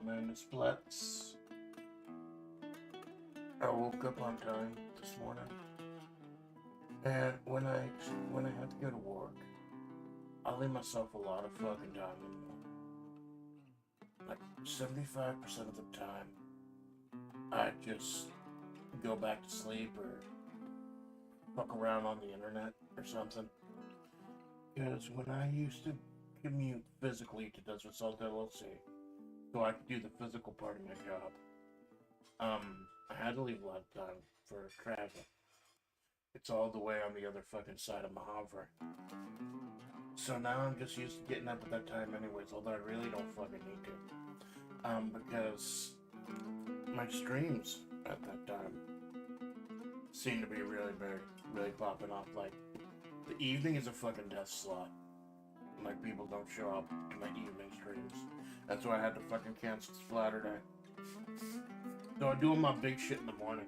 Amanda Splatts. I woke up on time this morning, and when I have to go to work, I leave myself a lot of fucking time in the morning. Like 75% of the time, I just go back to sleep or fuck around on the internet or something. Because when I used to commute physically to Desert Salt LLC, so I could do the physical part of my job, I had to leave a lot of time for traffic. It's all the way on the other fucking side of Mojave. So now I'm just used to getting up at that time anyways, although I really don't fucking need to. Because my streams at that time seem to be really big, really popping off. Like, the evening is a fucking death slot. Like, people don't show up to my evening streams. That's why I had to fucking cancel Saturday. So I do all my big shit in the morning.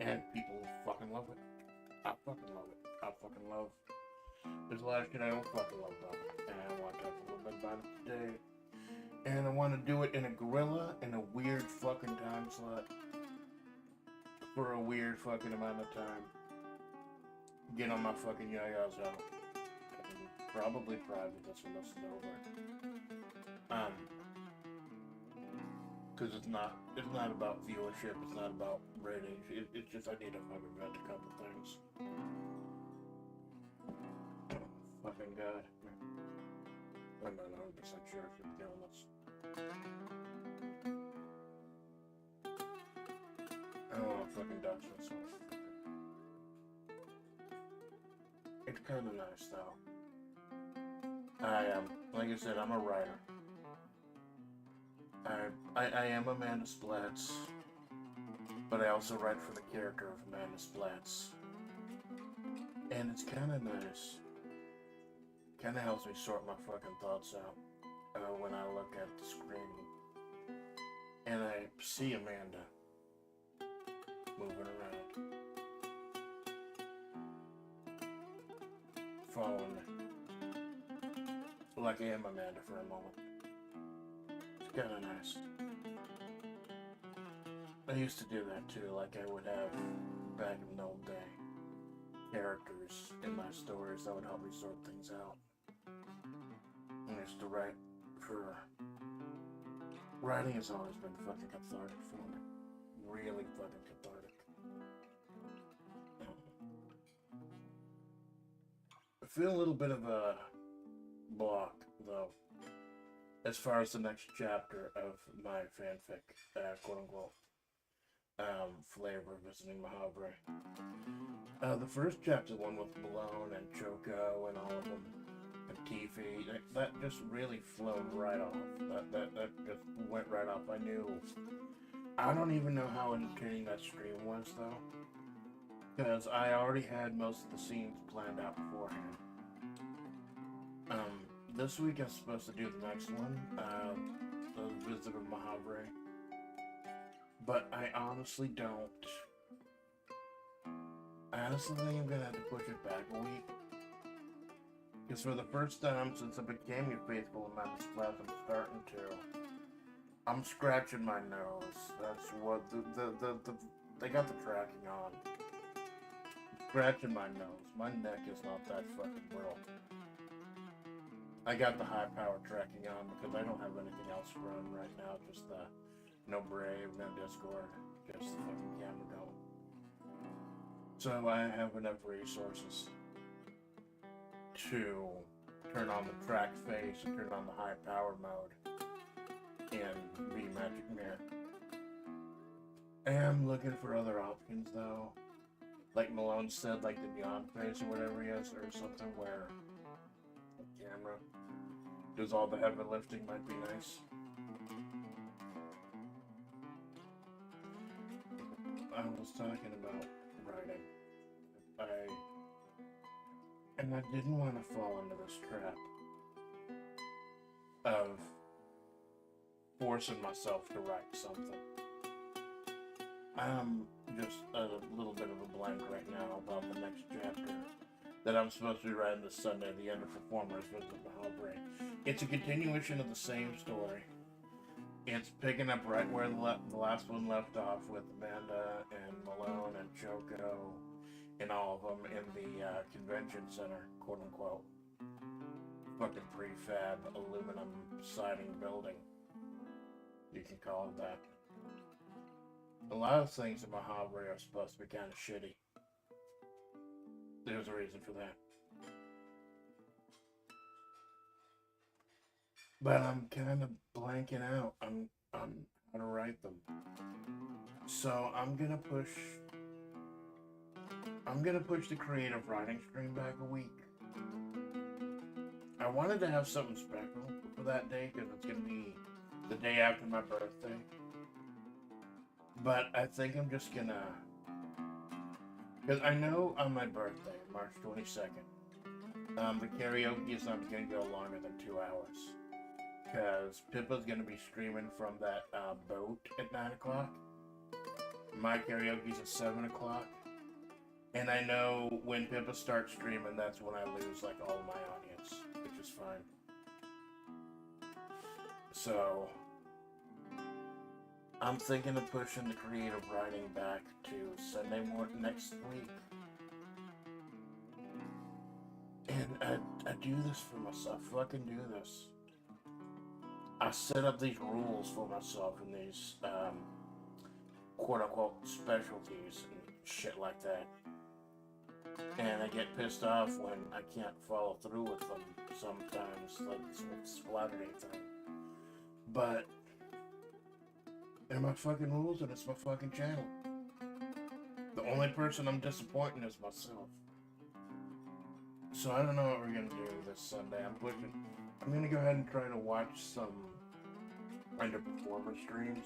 And people fucking love it. I fucking love it. I fucking love. There's a lot of shit I don't fucking love though. And I want to talk a little bit about it today. And I want to do it in a guerilla, in a weird fucking time slot. For a weird fucking amount of time. Get on my fucking yayas out. And probably private this when this is over. Because it's not about viewership, it's not about ratings, it's just I need to fucking vent a couple things. Fucking God. I'm not 100% sure if you're doing this. I don't want to fucking dodge myself. It's kind of nice though. Like I said, I'm a writer. I am Amanda Splatts, but I also write for the character of Amanda Splatts. And it's kind of nice. Kind of helps me sort my fucking thoughts out when I look at the screen. And I see Amanda moving around. Following me. Like I am Amanda for a moment. It's kind of nice. I used to do that too, like I would have back in the old day characters in my stories that would help me sort things out. I used to write for... Writing has always been fucking cathartic for me. Really fucking cathartic. I feel a little bit of a block, though, as far as the next chapter of my fanfic, quote-unquote, flavor visiting Mojave. The first chapter, the one with Malone and Choco and all of them, and Tiffy, that just really flowed right off. That just went right off. I don't even know how entertaining that stream was, though, because I already had most of the scenes planned out beforehand. This week I'm supposed to do the next one, the Visit of Mojave, but I honestly don't. I honestly think I'm gonna have to push it back a week, because for the first time since I became your faithful Amanda Splatts, I'm scratching my nose. That's what they got the tracking on. Scratching my nose. My neck is not that fucking broke. I got the high power tracking on because I don't have anything else running right now. Just no Brave, no Discord, just the fucking camera going. So I have enough resources to turn on the track face and turn on the high power mode and be Magic Mirror. I am looking for other options though. Like Malone said, like the Beyond face or whatever he has, or something where the camera does all the heavy lifting might be nice. I was talking about writing. And I didn't want to fall into this trap of forcing myself to write something. I'm just a little bit of a blank right now about the next chapter that I'm supposed to be writing this Sunday, The Underperformers visit Mahogany. It's a continuation of the same story. It's picking up right where the last one left off with Amanda and Malone and Choco and all of them in the convention center, quote unquote. Fucking prefab aluminum siding building. You can call it that. A lot of things in Mahogany are supposed to be kind of shitty. There's a reason for that. But I'm kind of blanking out on how to write them. So I'm gonna push the creative writing stream back a week. I wanted to have something special for that day because it's gonna be the day after my birthday. But I think I'm just gonna, because I know on my birthday, March 22nd, the karaoke is not gonna go longer than 2 hours. Because Pippa's gonna be streaming from that boat at 9 o'clock. My karaoke's at 7 o'clock. And I know when Pippa starts streaming, that's when I lose like all my audience, which is fine. So I'm thinking of pushing the creative writing back to Sunday morning next week. And I do this for myself. Fucking do this. I set up these rules for myself in these quote unquote specialties and shit like that. And I get pissed off when I can't follow through with them sometimes, like this splattery thing. But they're my fucking rules and it's my fucking channel. The only person I'm disappointing is myself. So I don't know what we're gonna do this Sunday. I'm gonna go ahead and try to watch some underperformer streams.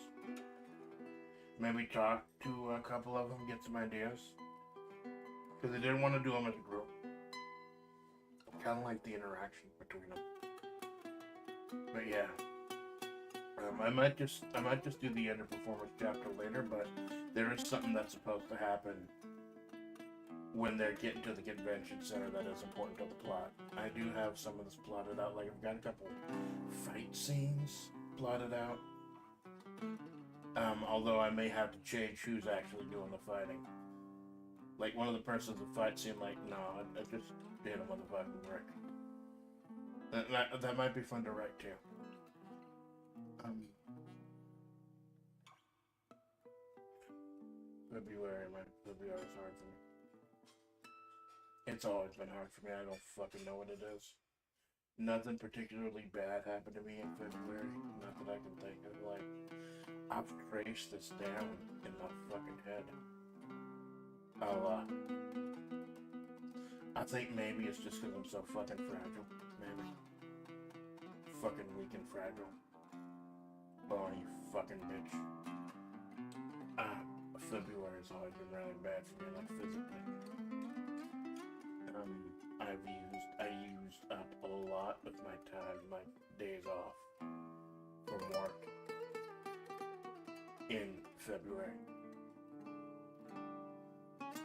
Maybe talk to a couple of them, get some ideas. Because I didn't want to do them as a group. Kind of like the interaction between them. But yeah. I might just do the underperformance chapter later, but there is something that's supposed to happen when they're getting to the convention center that is important to the plot. I do have some of this plotted out. Like I've got a couple fight scenes plotted out. Although I may have to change who's actually doing the fighting. Like one of the persons in the fight scene, like, no, I just hit him on the fucking brick. That might be fun to write too. February's hard for me. It's always been hard for me. I don't fucking know what it is. Nothing particularly bad happened to me in February. Not that I can think of. Like, I've traced this down in my fucking head. I think maybe it's just because I'm so fucking fragile. Maybe. Fucking weak and fragile. Oh, you fucking bitch. February's always been really bad for me, like physically. I used up a lot of my time, my days off from work in February.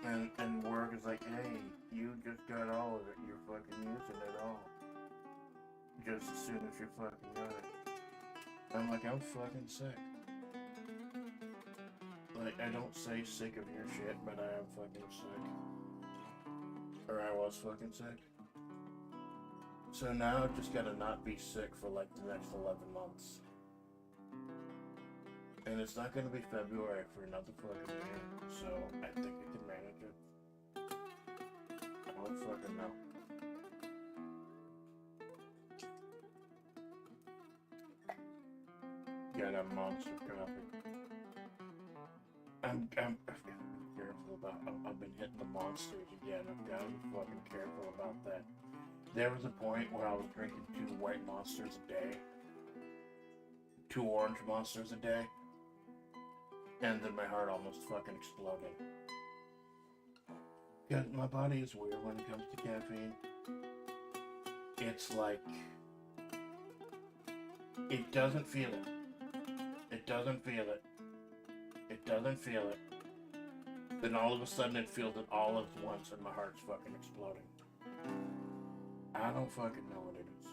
And work is like, hey, you just got all of it. You're fucking using it all. Just as soon as you fucking got it. I'm like, I'm fucking sick. Like, I don't say sick of your shit, but I am fucking sick. Or I was fucking sick. So now I've just gotta not be sick for like the next 11 months. And it's not gonna be February for another fucking year. So I think I can manage it. I don't fucking know. Got a monster coffee. I've got to be careful about. I've been hitting the monsters again. I've got to be fucking careful about that. There was a point where I was drinking 2 white monsters a day, 2 orange monsters a day, and then my heart almost fucking exploded. Because my body is weird when it comes to caffeine. It's like, it doesn't feel it. It doesn't feel it. It doesn't feel it. Then all of a sudden it feels it all at once and my heart's fucking exploding. I don't fucking know what it is.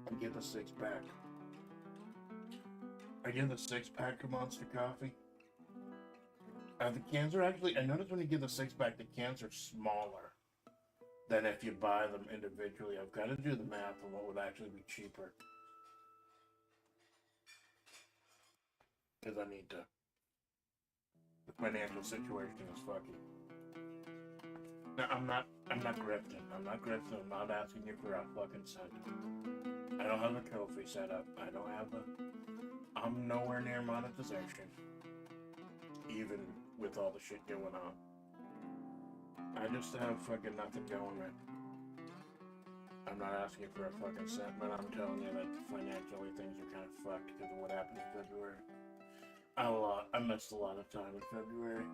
I get the 6-pack. I get the 6-pack of Monster Coffee. The cans are actually, I noticed when you get the 6-pack, the cans are smaller than if you buy them individually. I've got to do the math on what would actually be cheaper. Because I need to. The financial situation is fucky. No, I'm not grifting. I'm not grifting. I'm not asking you for a fucking cent. I don't have a trophy set up. I don't have I'm nowhere near monetization. Even with all the shit going on. I just have fucking nothing going, man. I'm not asking for a fucking cent, but I'm telling you that financially things are kind of fucked because of what happened in February. I missed a lot of time in February.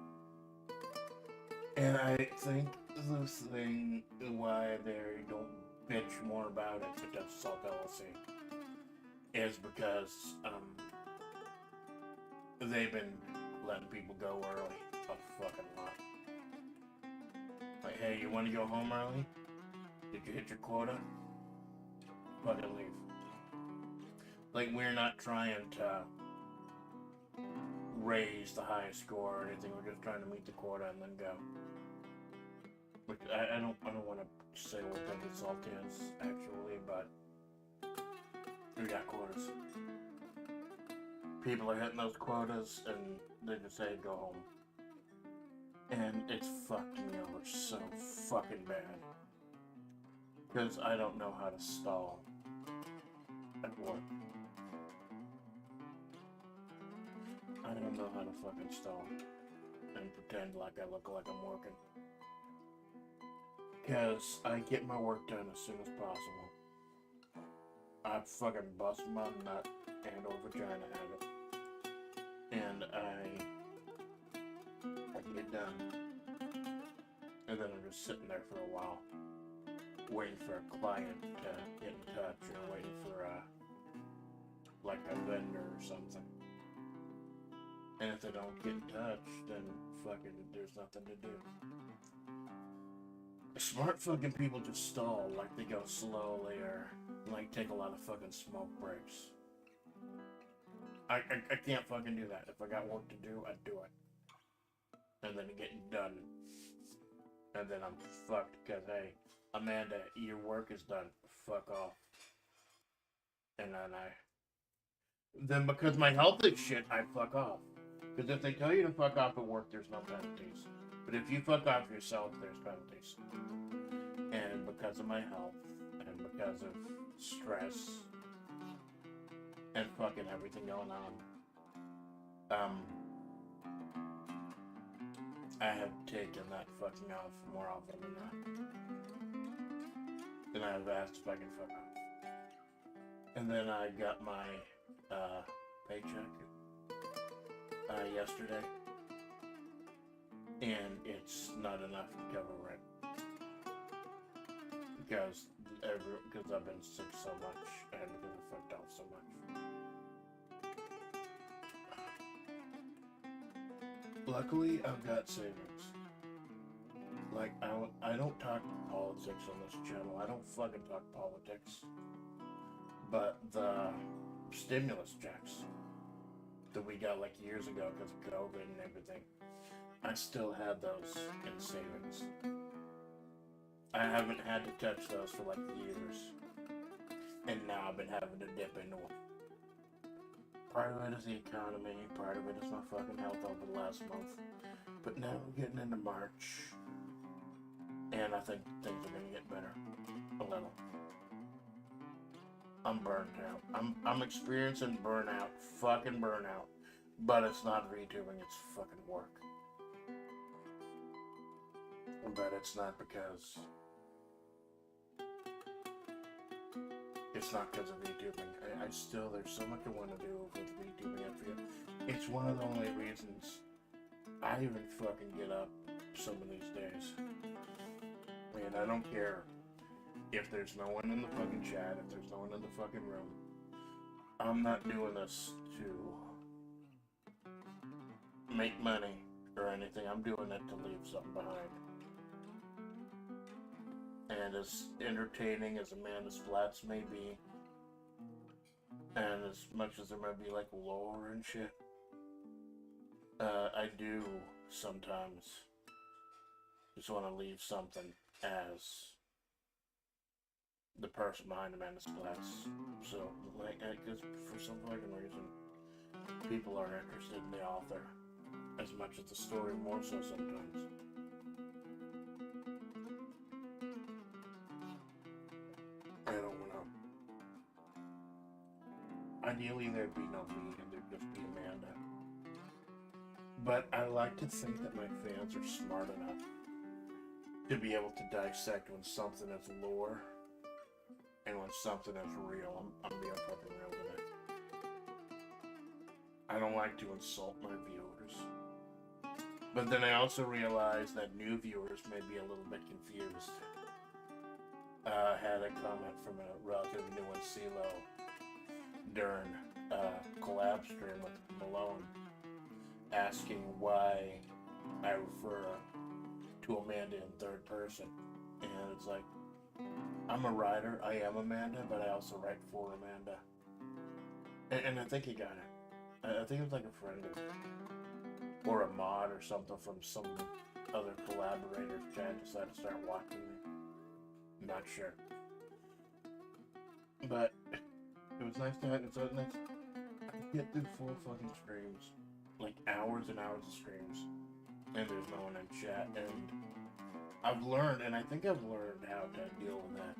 And I think the thing why they don't bitch more about it, it does Salt LLC, is because they've been letting people go early a fucking lot. Like, hey, you want to go home early? Did you hit your quota? Fucking leave. Like, we're not trying to raise the highest score or anything. We're just trying to meet the quota and then go. Which I don't want to say what the result is actually, but we got quotas. People are hitting those quotas and they just say go home. And it's fucked me over so fucking bad. Because I don't know how to stall at work. I don't know how to fucking stall and pretend like I look like I'm working. Because I get my work done as soon as possible. I fucking bust my nut and or vagina at it. And I get done. And then I'm just sitting there for a while. Waiting for a client to get in touch or waiting for like a vendor or something. And if they don't get in touch, then fucking there's nothing to do. Smart fucking people just stall, like they go slowly or like take a lot of fucking smoke breaks. I can't fucking do that. If I got work to do, I'd do it. And then get it done. And then I'm fucked because, hey, Amanda, your work is done. Fuck off. And then because my health is shit, I fuck off. Because if they tell you to fuck off at work, there's no penalties. But if you fuck off yourself, there's penalties. And because of my health, and because of stress, and fucking everything going on, I have taken that fucking off more often than not. And I've asked if I can fuck off. And then I got my paycheck yesterday, and it's not enough to cover rent because I've been sick so much and because I fucked off so much. Luckily, I've got savings. Like, I don't talk politics on this channel. I don't fucking talk politics. But the stimulus checks that we got like years ago because of COVID and everything, I still had those in savings. I haven't had to touch those for like years. And now I've been having to dip into them. Part of it is the economy, part of it is my fucking health over the last month. But now we're getting into March. And I think things are gonna get better. A little. I'm burnt out. I'm experiencing burnout, fucking burnout. But it's not VTubing, it's fucking work. But it's not because... It's not because of VTubing. I still, there's so much I want to do with VTubing. I feel it's one of the only reasons I even fucking get up some of these days. Man, I don't care if there's no one in the fucking chat, if there's no one in the fucking room. I'm not doing this to make money or anything. I'm doing it to leave something behind. And as entertaining as Amanda Splatts may be, and as much as there might be like lore and shit, I do sometimes just want to leave something as the person behind Amanda Splatts. So, like, because for some fucking reason, people are interested in the author as much as the story, more so sometimes. I don't know. Ideally, there'd be no me and there'd just be Amanda. But I like to think that my fans are smart enough to be able to dissect when something is lore and when something is real. I'm being fucking real with it. I don't like to insult my viewers. But then I also realize that new viewers may be a little bit confused. Had a comment from a relative new one, CeeLo, during collab stream with Malone, asking why I refer to Amanda in third person. And it's like, I'm a writer, I am Amanda, but I also write for Amanda. And I think he got it. I think it was like a friend or a mod or something from some other collaborators chat decided to start watching me. Not sure. But it was nice to have it. So nice. I could get through full fucking streams. Like hours and hours of streams. And there's no one in chat. And I've learned, and I think I've learned how to deal with that.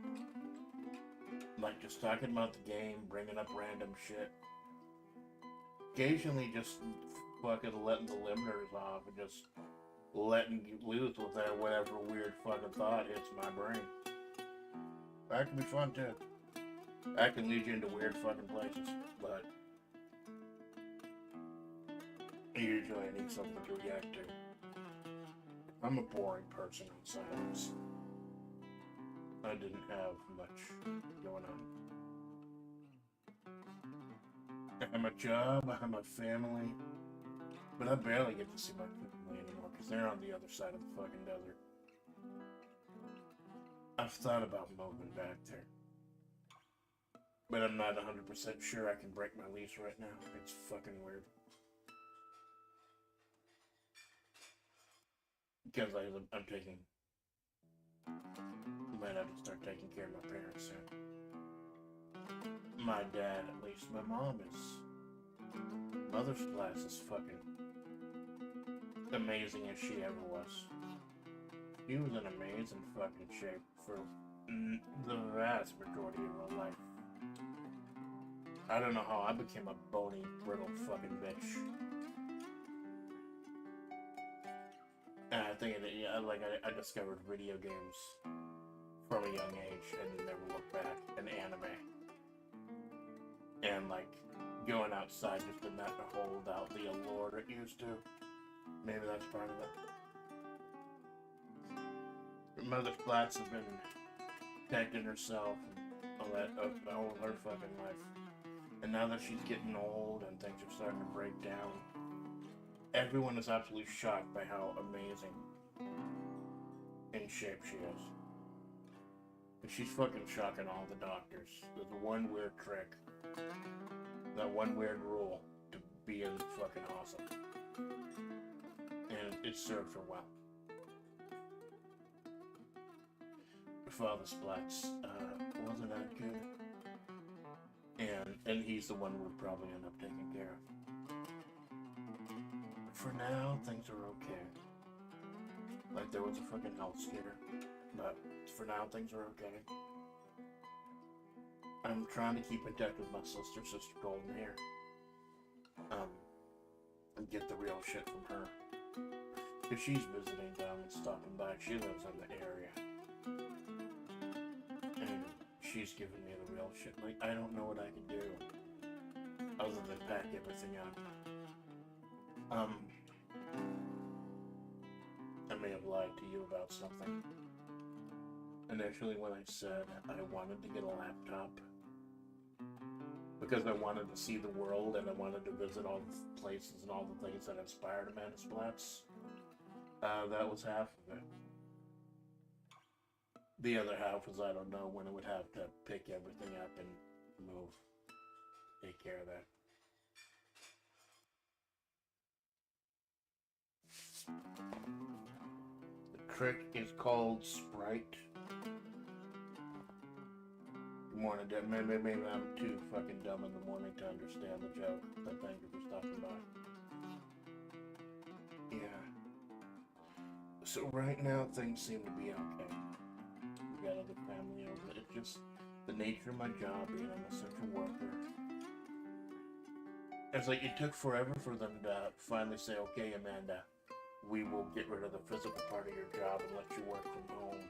Like just talking about the game, bringing up random shit. Occasionally just fucking letting the limiters off and just letting you loose with that whatever weird fucking thought hits my brain. That can be fun too. That can lead you into weird fucking places, but usually I need something to react to. I'm a boring person on silence. I didn't have much going on. I have a job, I have my family, but I barely get to see my family anymore because they're on the other side of the fucking desert. I've thought about moving back there, but I'm not 100% sure I can break my lease right now. It's fucking weird. Because I'm taking... I might have to start taking care of my parents soon. My dad, at least. My mom is... Mother Splatts is fucking amazing as she ever was. She was in amazing fucking shape for the vast majority of her life. I don't know how I became a bony, brittle fucking bitch. And I think I discovered video games from a young age and never looked back, and anime. And like going outside just did not hold out the allure it used to. Maybe that's part of it. Mother Splatts has been protecting herself and all that all her fucking life. And now that she's getting old and things are starting to break down, everyone is absolutely shocked by how amazing in shape she is. And she's fucking shocking all the doctors. There's one weird trick, that one weird rule to being fucking awesome. And it served her well. Father Splatts wasn't that good. And he's the one we'll probably end up taking care of. For now, things are okay. Like there was a fucking health scare, but for now, things are okay. I'm trying to keep in touch with my sister Golden Hair. And get the real shit from her. Because she's visiting down and stopping by. She lives in the area. And she's giving me the real shit. Like, I don't know what I can do. Other than pack everything up. I may have lied to you about something. Initially when I said I wanted to get a laptop. Because I wanted to see the world and I wanted to visit all the places and all the things that inspired Amanda Splatts. That was half of it. The other half was I don't know when I would have to pick everything up and move. Take care of that. The trick is called Sprite. Good morning, Deb. Maybe I'm too fucking dumb in the morning to understand the joke, but thank you for stopping by. Yeah. So right now things seem to be okay. We got other family over. It's just the nature of my job, being an essential worker. It's like it took forever for them to finally say, okay, Amanda, we will get rid of the physical part of your job and let you work from home.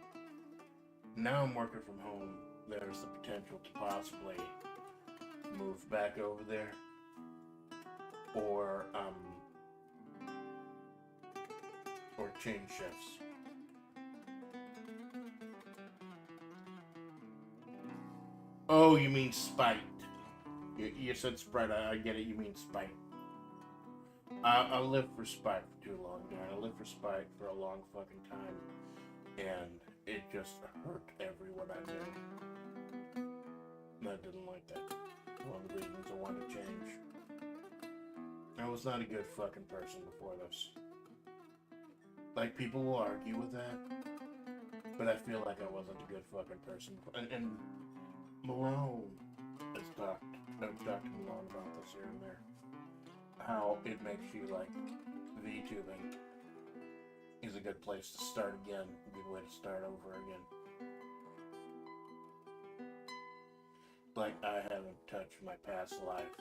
Now I'm working from home. There's the potential to possibly move back over there, or change shifts. Oh, you mean spite? You said Sprite. I get it. You mean spite. I lived for spite for too long, man. I lived for spite for a long fucking time, and it just hurt everyone I knew. And I didn't like that. One of the reasons I wanted to change. I was not a good fucking person before this. Like, people will argue with that, but I feel like I wasn't a good fucking person. And Malone has talked. I've talked to Malone about this here and there. How it makes you, like, VTubing is a good place to start again. A good way to start over again. Like, I haven't touched my past life,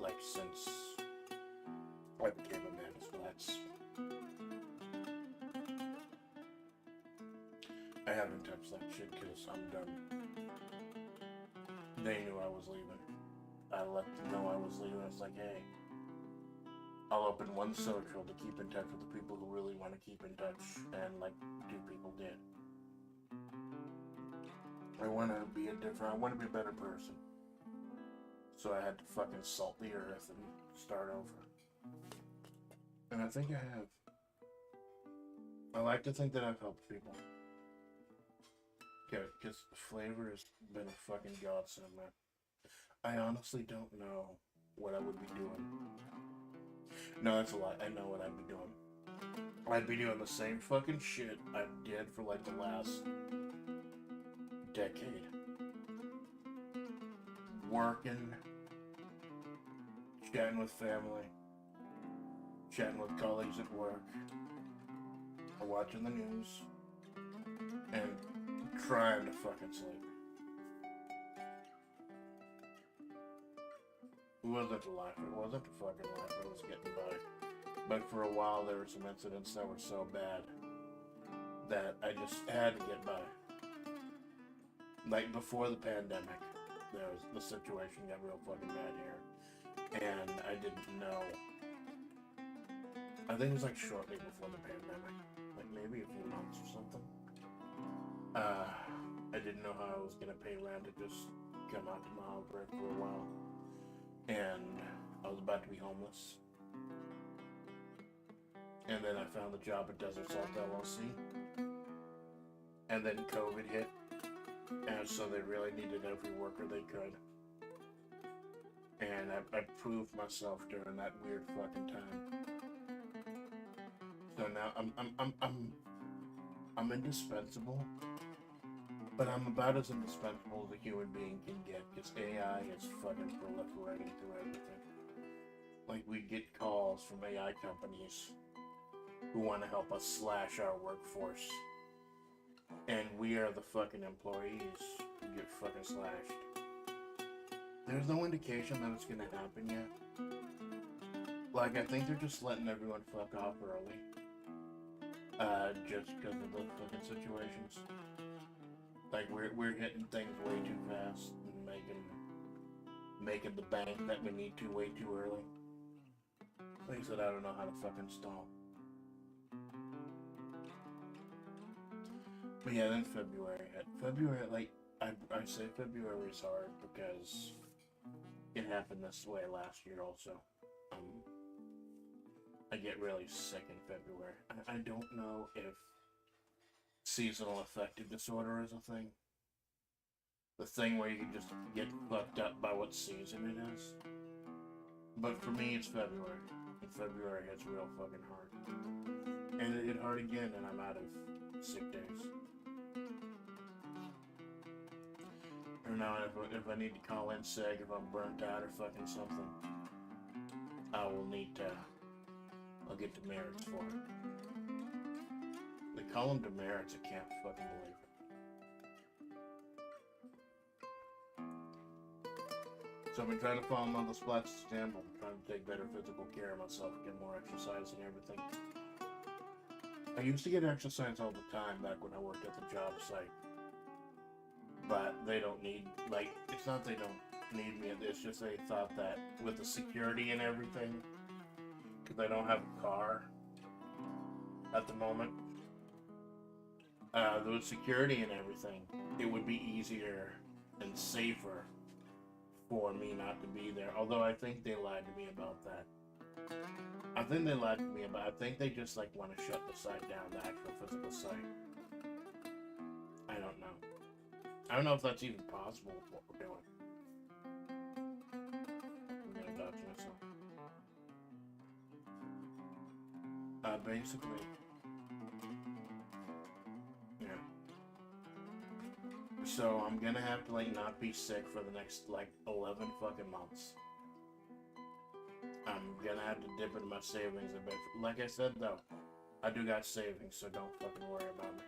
like, since I became Amanda Splatts. I haven't touched that shit because I'm done. They knew I was leaving. I let them know I was leaving. It's like, hey, I'll open one social to keep in touch with the people who really want to keep in touch, and like 2 people did. I want to be I want to be a better person. So I had to fucking salt the earth and start over. And I think I have. I like to think that I've helped people. Yeah, because FlaVR has been a fucking godsend, man. I honestly don't know what I would be doing. No, that's a lie. I know what I'd be doing. I'd be doing the same fucking shit I did for like the last decade. Working, chatting with family, chatting with colleagues at work, watching the news, and trying to fucking sleep. It wasn't a life. It wasn't a fucking life. I was getting by. But for a while, there were some incidents that were so bad that I just had to get by. Like before the pandemic, the situation got real fucking bad here, and I didn't know. I think it was like shortly before the pandemic, like maybe a few months or something. I didn't know how I was gonna pay rent to just come out to my outbreak for a while, and I was about to be homeless. And then I found the job at Desert Salt LLC, and then COVID hit, and so they really needed every worker they could. And I proved myself during that weird fucking time. So now I'm indispensable. But I'm about as indispensable as a human being can get, because AI is fucking proliferating through everything. Like, we get calls from AI companies who want to help us slash our workforce. And we are the fucking employees who get fucking slashed. There's no indication that it's gonna happen yet. Like, I think they're just letting everyone fuck off early. Just because of the fucking situations. Like, we're hitting things way too fast and making the bank that we need to way too early. Things that I don't know how to fucking stall. But yeah, then February. February, like, I say February is hard because it happened this way last year also. I get really sick in February. I don't know if seasonal affective disorder is a thing. The thing where you can just get fucked up by what season it is. But for me, it's February. And February hits real fucking hard. And it hit hard again, and I'm out of sick days. Or now, if I need to call in sick, if I'm burnt out or fucking something, I will need to. I'll get demerits for it. They call them demerits, I can't fucking believe it. So I've been trying to follow Amanda Splatts' example. I'm trying to take better physical care of myself, get more exercise and everything. I used to get exercise all the time back when I worked at the job site. But they don't need, like, it's not they don't need me, it's just they thought that with the security and everything, because I don't have a car at the moment, with security and everything, it would be easier and safer for me not to be there. Although I think they lied to me about that. I think they just like want to shut the site down, the actual physical site. I don't know. I don't know if that's even possible with what we're doing. I'm gonna dodge myself. Basically, yeah. So I'm gonna have to like not be sick for the next like 11 fucking months. I'm gonna have to dip into my savings a bit. Like I said though, I do got savings, so don't fucking worry about me.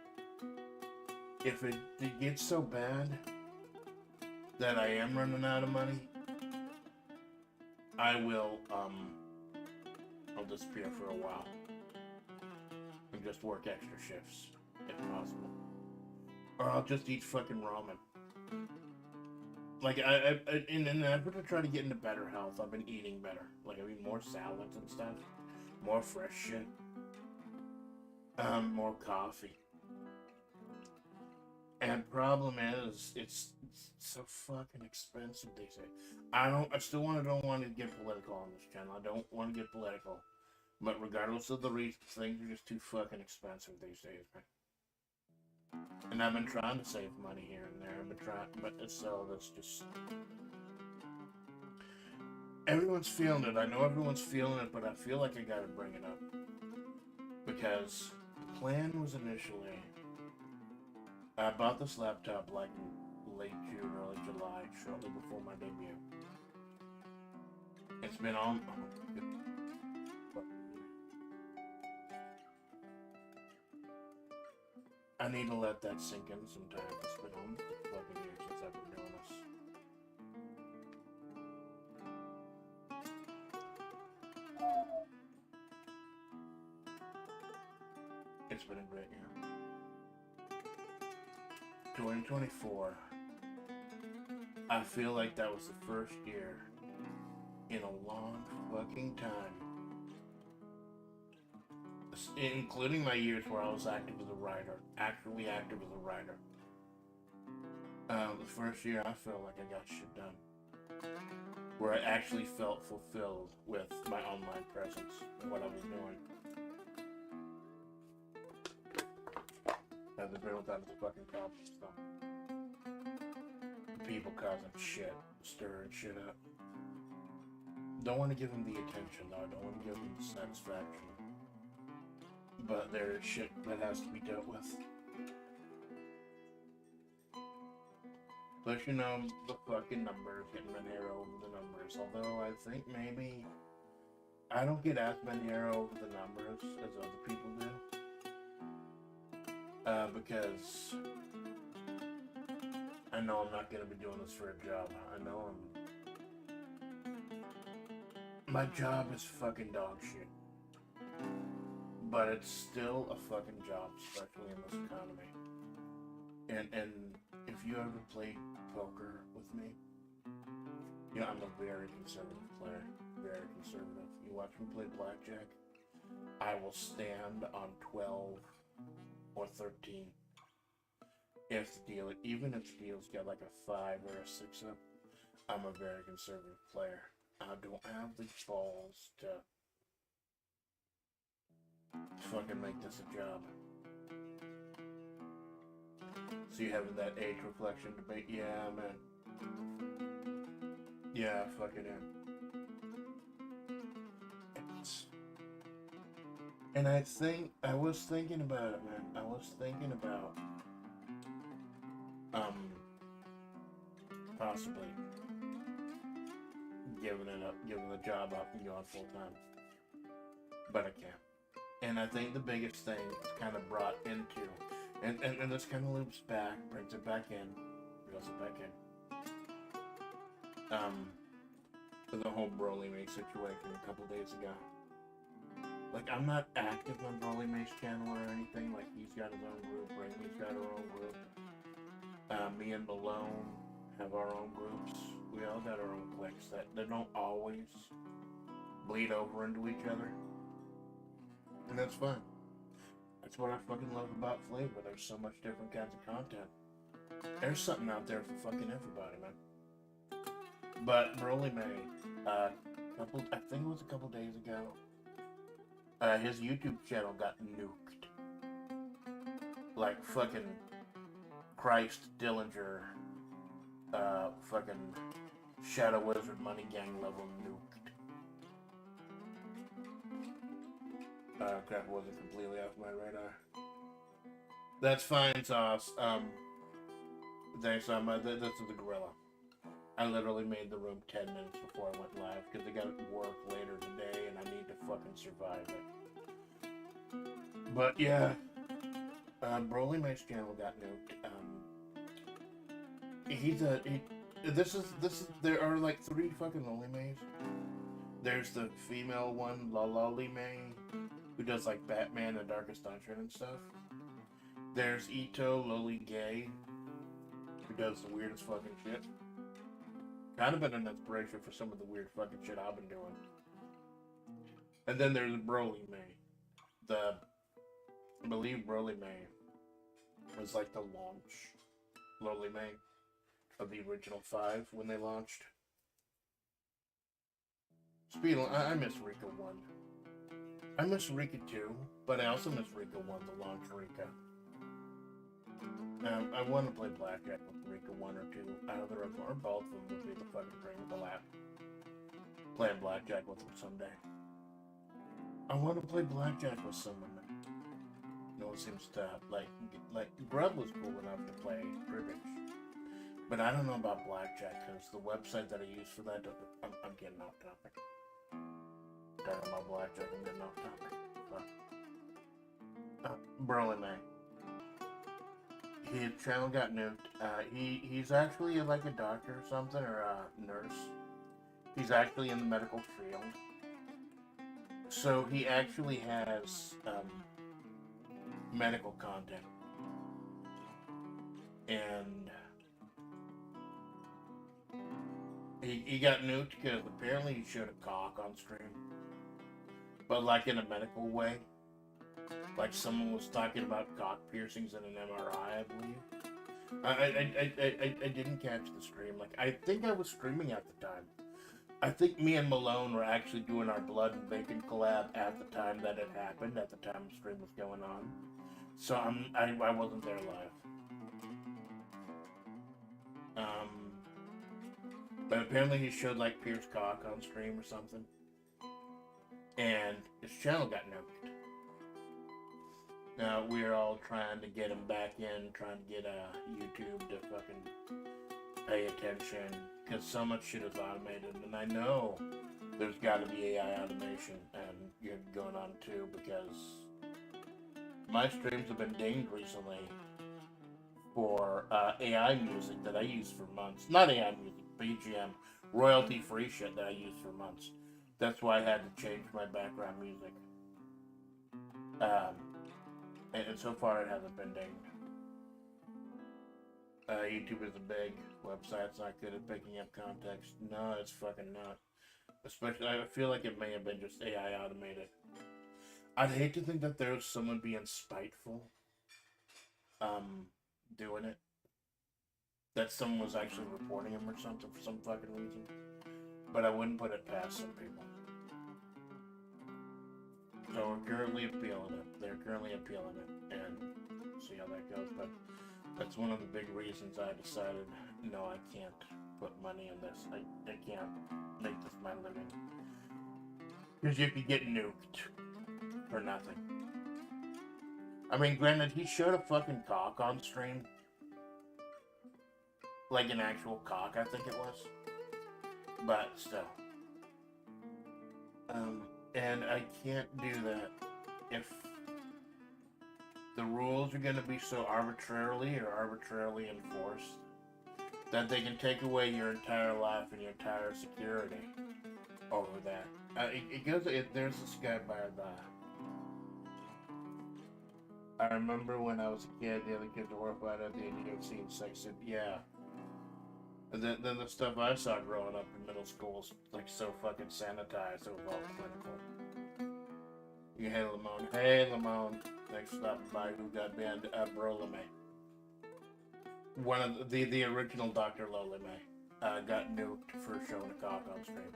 If it gets so bad that I am running out of money, I will I'll disappear for a while. And just work extra shifts, if possible. Or I'll just eat fucking ramen. Like, I in an effort to try to get into better health, I've been eating better. Like, I mean, more salads and stuff. More fresh shit. More coffee. And problem is, it's so fucking expensive these days. I don't want to get political on this channel. I don't want to get political. But regardless of the reason, things are just too fucking expensive these days, man. And I've been trying to save money here and there. I've been trying, but so that's just... Everyone's feeling it. I know everyone's feeling it, but I feel like I gotta bring it up. Because the plan was initially... I bought this laptop like late June, early July, shortly before my debut. It's been on... I need to let that sink in sometime. It's been almost a fucking year since I've been doing this. It's been a great year. 2024. I feel like that was the first year in a long fucking time, including my years where I was active as a writer, actually active as a writer. The first year I felt like I got shit done. Where I actually felt fulfilled with my online presence and what I was doing. As a girl got the fucking cops and stuff. People causing shit, stirring shit up. Don't want to give them the attention though, I don't want to give them the satisfaction. But there is shit that has to be dealt with. Plus, you know, the fucking numbers, getting menhera over the numbers. Although I think maybe I don't get as menhera over the numbers as other people do. Because I know I'm not gonna be doing this for a job. I know my job is fucking dog shit. But it's still a fucking job, especially in this economy. And if you ever played poker with me, you know, I'm a very conservative player. Very conservative. You watch me play blackjack, I will stand on 12 or 13. If the deal, even if the deal's got like a 5 or a 6 up, I'm a very conservative player. I don't have the balls to fucking make this a job. So you having that age reflection debate? Yeah, man. Yeah, fucking And I was thinking about it, man. I was thinking about, possibly giving the job up and going full time. But I can't. And I think the biggest thing it's kind of brought into, and this kind of loops back, brings it back in, reels it back in, the whole Broly Mace situation a couple days ago. Like, I'm not active on Broly Mace channel or anything. Like, he's got his own group, Rainey's got her own group. Me and Malone have our own groups. We all got our own cliques that they don't always bleed over into each other. And that's fun. That's what I fucking love about FlaVR. There's so much different kinds of content. There's something out there for fucking everybody, man. But Broly May, I think it was a couple days ago, his YouTube channel got nuked. Like fucking Christ Dillinger, fucking Shadow Wizard Money Gang level nuked. Crap, wasn't completely off my radar. That's fine, Sauce. Thanks, this is the Gorilla. I literally made the room 10 minutes before I went live because I got to work later today and I need to fucking survive it. But yeah, Broly Mace channel got nuked. There are like 3 fucking Loli Mays. There's the female one, Lolly May, who does like Batman and Darkest Dungeon and stuff. There's Ito Loli Gay, who does the weirdest fucking shit. Kind of been an inspiration for some of the weird fucking shit I've been doing. And then there's Broly May. I believe Broly May was like the launch Loli May of the original 5 when they launched. I miss Rika 1. I miss Rika 2, but I also miss Rika 1, the launch Rika. I want to play blackjack with Rika 1 or 2. Either of them or both of them would be the fucking dream of the lap. Playing blackjack with them someday. I want to play blackjack with someone. No one seems to like Grub was cool enough to play cribbage, but I don't know about blackjack because the website that I use for that I'm getting off topic. Talking about blackjack, I'm getting off topic. Broly May. His channel got nuked. He's actually like a doctor or something, or a nurse. He's actually in the medical field. So he actually has medical content. And he got nuked because apparently he showed a cock on stream. But like in a medical way. Like someone was talking about cock piercings in an MRI, I believe. I didn't catch the stream. Like, I think I was streaming at the time. I think me and Malone were actually doing our Blood and Bacon collab at the time that it happened, at the time the stream was going on. So I wasn't there live. But apparently he showed like pierced cock on stream or something. And his channel got nuked. Now we're all trying to get him back in, trying to get YouTube to fucking pay attention, because so much shit is automated, and I know there's got to be AI automation and you're going on too, because my streams have been dinged recently for AI music that I used for months. Not AI music, BGM, royalty-free shit that I used for months. That's why I had to change my background music. And so far it hasn't been dinged. YouTube is a big website. It's not good at picking up context. No, it's fucking not. Especially, I feel like it may have been just AI automated. I'd hate to think that there's someone being spiteful, doing it. That someone was actually reporting him or something for some fucking reason. But I wouldn't put it past some people. So we're currently appealing it. They're currently appealing it, and see how that goes. But that's one of the big reasons I decided, no, I can't put money in this. I can't make this my living. Because you could get nuked for nothing. I mean, granted, he showed a fucking cock on stream. Like an actual cock, I think it was. But still. And I can't do that if the rules are going to be so arbitrarily enforced that they can take away your entire life and your entire security over that. There's this guy by the... I remember when I was a kid, the other kids were horrified at the idea of seeing sex. Yeah. And then the stuff I saw growing up in middle school was like so fucking sanitized. It was all clinical. You hey Lamone. Hey Lamone. Thanks for stopping by. Who got banned? Bro LeMay. One of the original Dr. Lo LeMay got nuked for showing a cock on stream.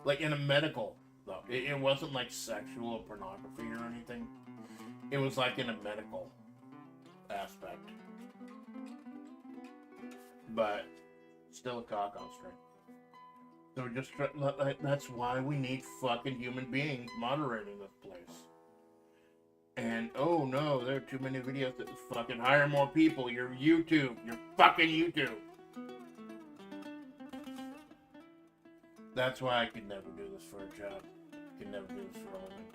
Like in a medical though. It wasn't like sexual pornography or anything. It was like in a medical aspect. But still a cock on stream. So just that's why we need fucking human beings moderating this place. And oh no, there are too many videos that fucking hire more people. You're YouTube. You're fucking YouTube. That's why I could never do this for a job. I could never do this for a living.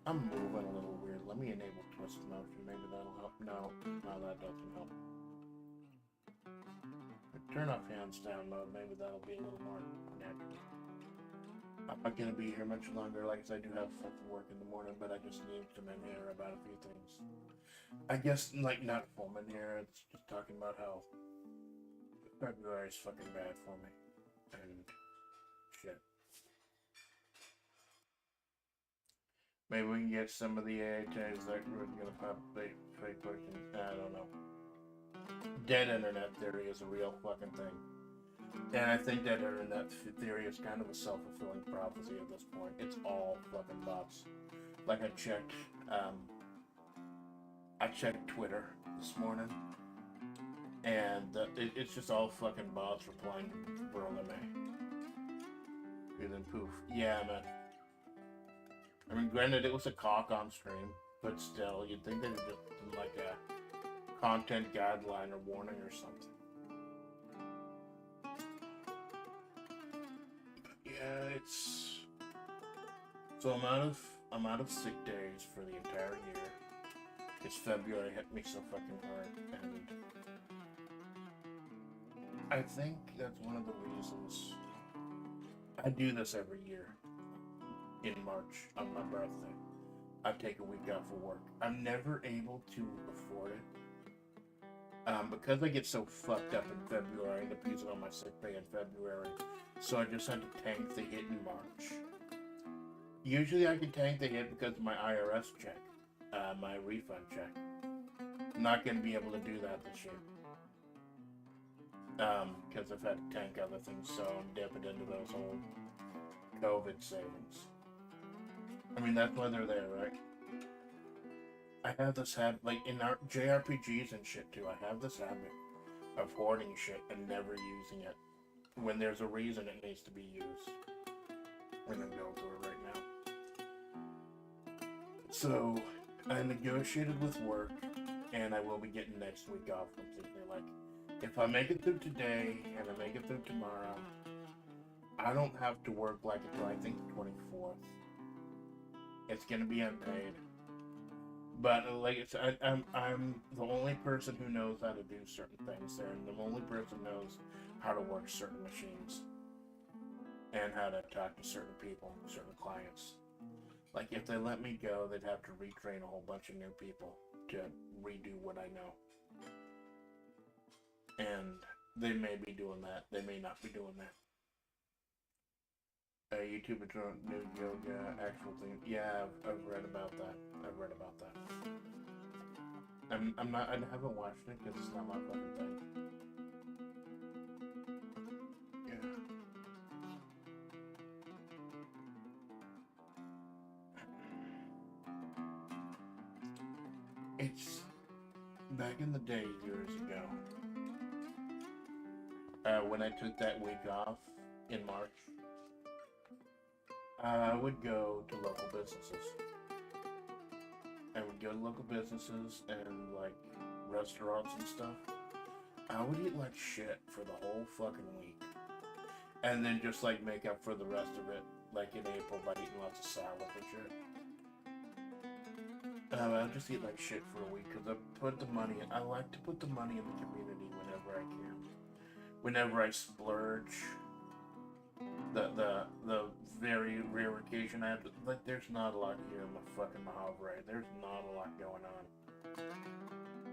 I'm moving a little weird. Let me enable twist motion. Maybe that'll help. No, that doesn't help. Turn off hands down mode. Maybe that'll be a little more natural. I'm not gonna be here much longer. Like I said, I do have fucking work in the morning, but I just need to menhera about a few things. I guess like not full menhera. It's just talking about how February is fucking bad for me and shit. Maybe we can get some of the AA tags that we're gonna pop fake pushing. I don't know. Dead internet theory is a real fucking thing. And I think that internet theory is kind of a self-fulfilling prophecy at this point. It's all fucking bots. Like I checked Twitter this morning, and it's just all fucking bots replying to Bro LeMay. And then poof. Yeah, man. I mean, granted, it was a cock on stream, but still, you'd think they would just do like a content guideline or warning or something. But yeah, it's... So I'm out of sick days for the entire year. Because February hit me so fucking hard, and I think that's one of the reasons I do this every year. In March, on my birthday, I take a week off of work. I'm never able to afford it. Because I get so fucked up in February, I end up using all my sick pay in February. So I just had to tank the hit in March. Usually I can tank the hit because of my IRS check, my refund check. I'm not going to be able to do that this year. Because I've had to tank other things, so I'm dipping into those old COVID savings. I mean, that's why they're there, right? I have this habit, like in our JRPGs and shit too, I have this habit of hoarding shit and never using it when there's a reason it needs to be used. I'm gonna go through it right now. So, I negotiated with work, and I will be getting next week off completely. Like, if I make it through today, and I make it through tomorrow, I don't have to work like until I think the 24th. It's gonna be unpaid. But like it's, I'm the only person who knows how to do certain things there, and the only person who knows how to work certain machines and how to talk to certain people, certain clients. Like if they let me go, they'd have to retrain a whole bunch of new people to redo what I know. And they may be doing that. They may not be doing that. YouTube is doing new yoga actual thing. Yeah, I've read about that. I've read about that. I'm not. I haven't watched it because it's not my fucking thing. Yeah. It's back in the day, years ago, when I took that week off in March. I would go to local businesses. I would go to local businesses and like restaurants and stuff. I would eat like shit for the whole fucking week. And then just like make up for the rest of it, like in April, by eating lots of salad and shit. I'll just eat like shit for a week because I put the money in. I like to put the money in the community whenever I can. Whenever I splurge. The very rare occasion I have, like, there's not a lot here in the fucking Mojave. There's not a lot going on.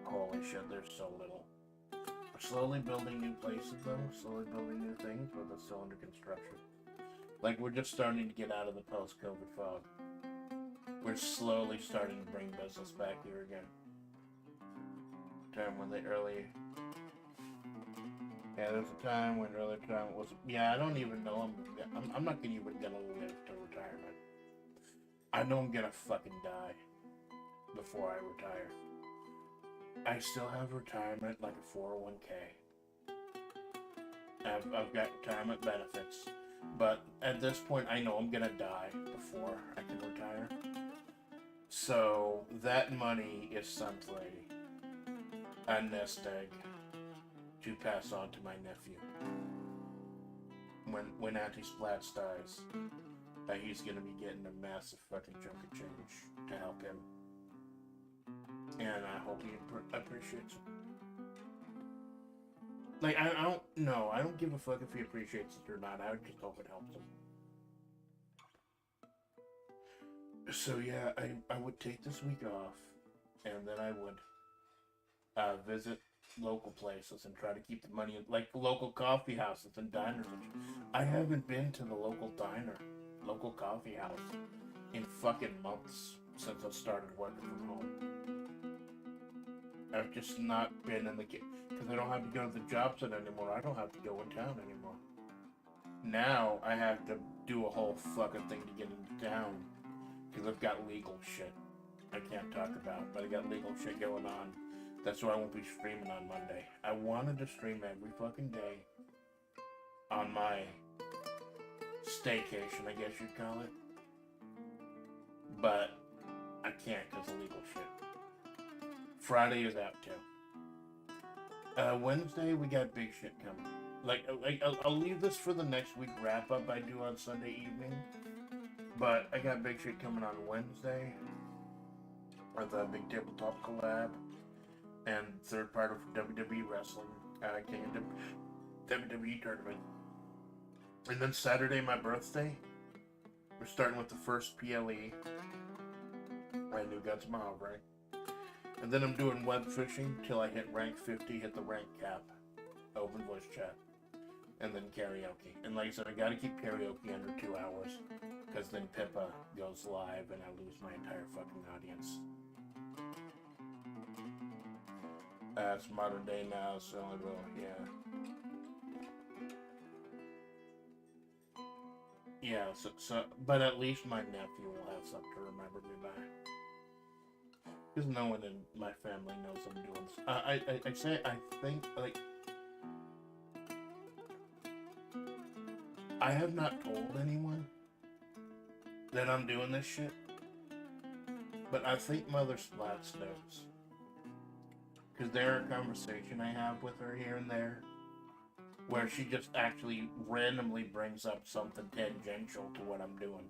Holy shit, there's so little. We're slowly building new places though, slowly building new things, but it's still under construction. Like, we're just starting to get out of the post-COVID fog. We're slowly starting to bring business back here again. Time when the early... Yeah, there's a time when earlier time was... Yeah, I don't even know I'm not even gonna live to retirement. I know I'm gonna fucking die before I retire. I still have retirement like a 401k. I've got retirement benefits. But at this point, I know I'm gonna die before I can retire. So that money is simply a nest egg to pass on to my nephew. When Auntie Splatts dies, he's gonna be getting a massive fucking chunk of change to help him. And I hope he appreciates it. Like, I don't know. I don't give a fuck if he appreciates it or not. I just hope it helps him. So yeah, I would take this week off, and then I would visit local places and try to keep the money in, like local coffee houses and diners. I haven't been to the local local coffee house in fucking months since I started working from home. I've just not been in the because I don't have to go to the job site anymore. I don't have to go in town anymore. Now I have to do a whole fucking thing to get into town because I've got legal shit I can't talk about, but I got legal shit going on. That's why I won't be streaming on Monday. I wanted to stream every fucking day on my staycation, I guess you'd call it. But I can't because of legal shit. Friday is out too. Wednesday we got big shit coming. Like I'll leave this for the next week wrap up I do on Sunday evening. But I got big shit coming on Wednesday. Or the big tabletop collab. And third part of WWE Wrestling, King of WWE tournament. And then Saturday, my birthday, we're starting with the first PLE, my New Guts Mojave. And then I'm doing web fishing till I hit rank 50, hit the rank cap, open voice chat, and then karaoke. And like I said, I gotta keep karaoke under 2 hours, because then Pippa goes live and I lose my entire fucking audience. It's modern day now, so only yeah. Yeah, so, but at least my nephew will have something to remember me by. Because no one in my family knows I'm doing this. I think, like, I have not told anyone that I'm doing this shit, but I think Mother Splatts knows. Because there are conversations I have with her here and there where she just actually randomly brings up something tangential to what I'm doing.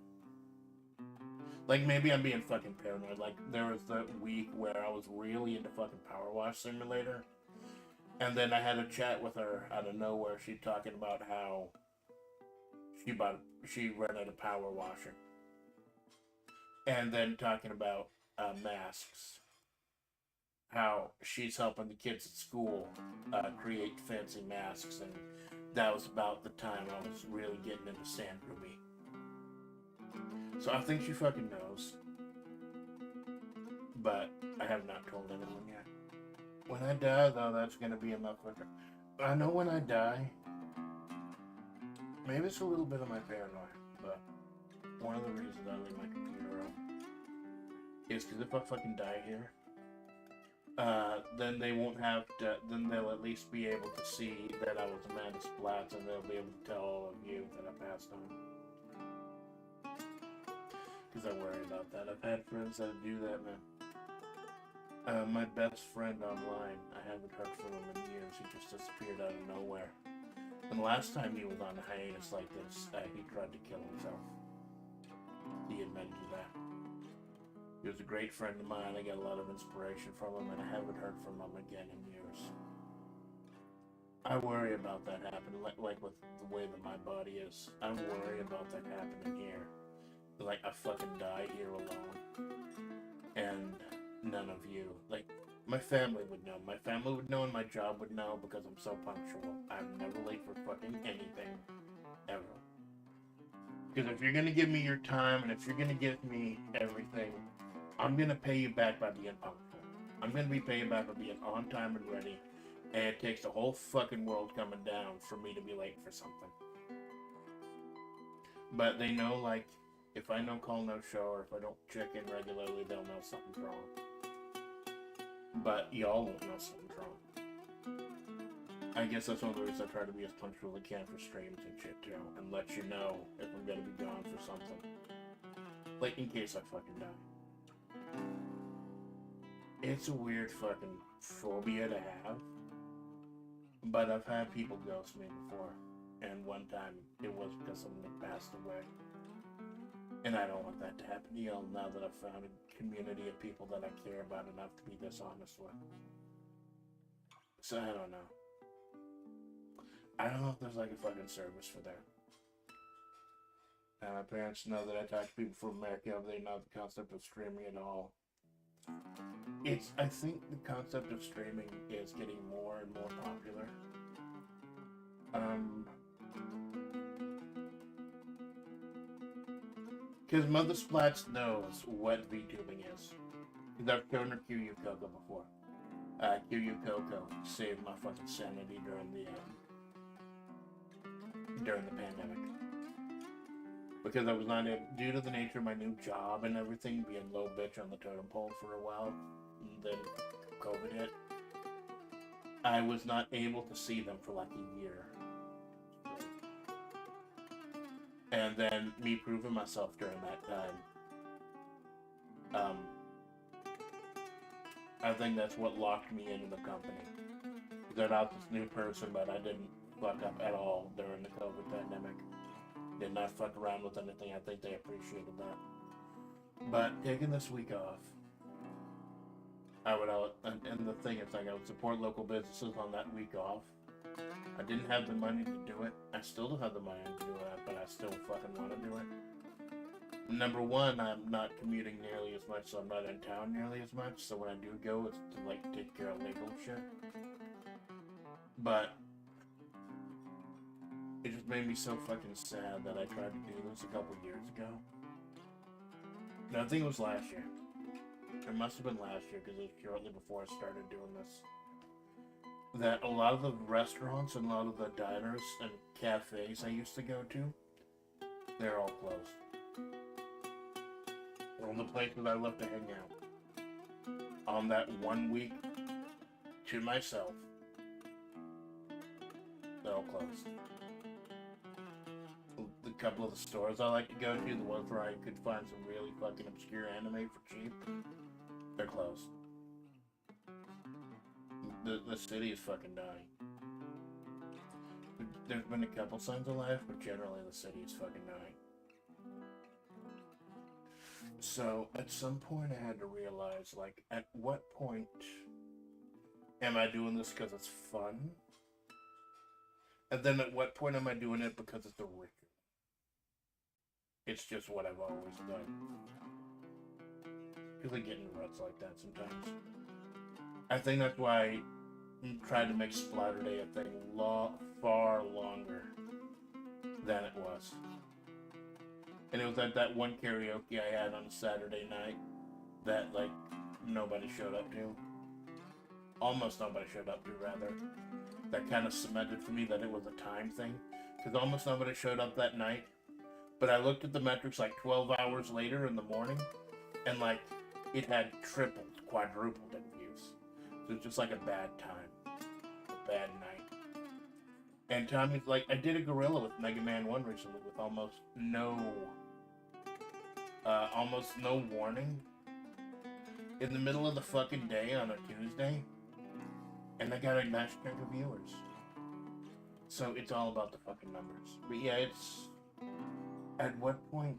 Like, maybe I'm being fucking paranoid. Like, there was that week where I was really into fucking Power Wash Simulator. And then I had a chat with her out of nowhere. She talking about how she rented a power washer. And then talking about masks. How she's helping the kids at school create fancy masks. And that was about the time I was really getting into Sand Ruby. So I think she fucking knows. But I have not told anyone yet. When I die, though, that's gonna be enough with her. I know when I die, maybe it's a little bit of my paranoia, but one of the reasons I leave my computer on is because if I fucking die here, then they won't have to, then they'll at least be able to see that I was Amanda Splatts, and they'll be able to tell all of you that I passed on. Because I worry about that. I've had friends that do that, man. My best friend online, I haven't heard from him in years. He just disappeared out of nowhere. And the last time he was on a hiatus like this, he tried to kill himself. He admitted to that. He was a great friend of mine. I got a lot of inspiration from him, and I haven't heard from him again in years. I worry about that happening, like with the way that my body is. I worry about that happening here. Like, I fucking die here alone. And none of you. Like, my family would know. My family would know and my job would know because I'm so punctual. I'm never late for fucking anything. Ever. Because if you're gonna give me your time and if you're gonna give me everything, I'm gonna pay you back by being punctual. I'm gonna be paying back by being on time and ready. And it takes the whole fucking world coming down for me to be late for something. But they know, like, if I don't call no show or if I don't check in regularly, they'll know something's wrong. But y'all won't know something's wrong. I guess that's one of the reasons I try to be as punctual as I can for streams and shit too, and let you know if I'm gonna be gone for something. Like, in case I fucking die. It's a weird fucking phobia to have. But I've had people ghost me before. And one time, it was because someone had passed away. And I don't want that to happen to y'all now that I've found a community of people that I care about enough to be this honest with. So I don't know. I don't know if there's like a fucking service for that. And my parents know that I talk to people from America. They know the concept of streaming at all. I think the concept of streaming is getting more and more popular. Because Mother Splatts knows what VTubing is. Because I've shown her QU Coco before. QU Coco saved my fucking sanity during the pandemic. Because I was not able, due to the nature of my new job and everything, being low bitch on the totem pole for a while, and then COVID hit, I was not able to see them for like a year. And then me proving myself during that time, I think that's what locked me into the company. Because I was this new person, but I didn't fuck up at all during the COVID pandemic. Did not fuck around with anything. I think they appreciated that. But taking this week off, I would, and the thing is, like, I would support local businesses on that week off. I didn't have the money to do it. I still don't have the money to do it, but I still fucking want to do it. Number one, I'm not commuting nearly as much, so I'm not in town nearly as much. So when I do go, it's to like take care of legal shit. But it just made me so fucking sad that I tried to do this a couple years ago. And I think it was last year. It must have been last year because it was shortly before I started doing this. That a lot of the restaurants and a lot of the diners and cafes I used to go to, they're all closed. All the places I love to hang out. On that 1 week, to myself, they're all closed. The couple of the stores I like to go to, the ones where I could find some really fucking obscure anime for cheap, they're closed. The city is fucking dying. There's been a couple signs of life, but generally the city is fucking dying. So at some point I had to realize, like, at what point am I doing this because it's fun? And then at what point am I doing it because it's a ritual? It's just what I've always done. Because I get in ruts like that sometimes. I think that's why I tried to make Splatter Day a thing far longer than it was. And it was at that one karaoke I had on Saturday night that, like, nobody showed up to. Almost nobody showed up to, rather. That kind of cemented for me that it was a time thing. Because almost nobody showed up that night. But I looked at the metrics like 12 hours later in the morning, and, like, it had tripled, quadrupled in views. So it's just like a bad time. A bad night. And Tommy's like, I did a guerilla with Mega Man 1 recently with almost no warning. In the middle of the fucking day on a Tuesday. And I got a nice chunk of viewers. So it's all about the fucking numbers. But yeah, it's... At what point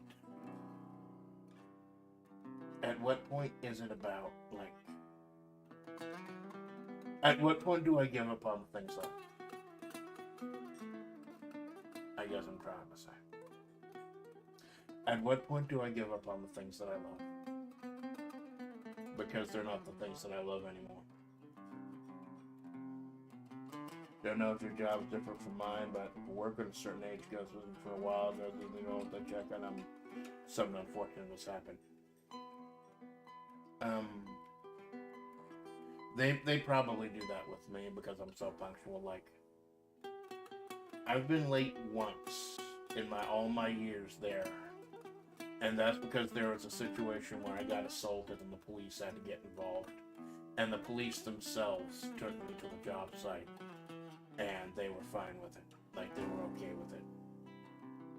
is it about, like... At what point do I give up on things like... I guess I'm trying to say. At what point do I give up on the things that I love? Because they're not the things that I love anymore. Don't know if your job is different from mine, but work at a certain age goes with me for a while. Goes with me on the check, and something unfortunate has happened. They probably do that with me because I'm so punctual. Like, I've been late once in all my years there, and that's because there was a situation where I got assaulted and the police had to get involved, and the police themselves took me to the job site. And they were fine with it. Like, they were okay with it.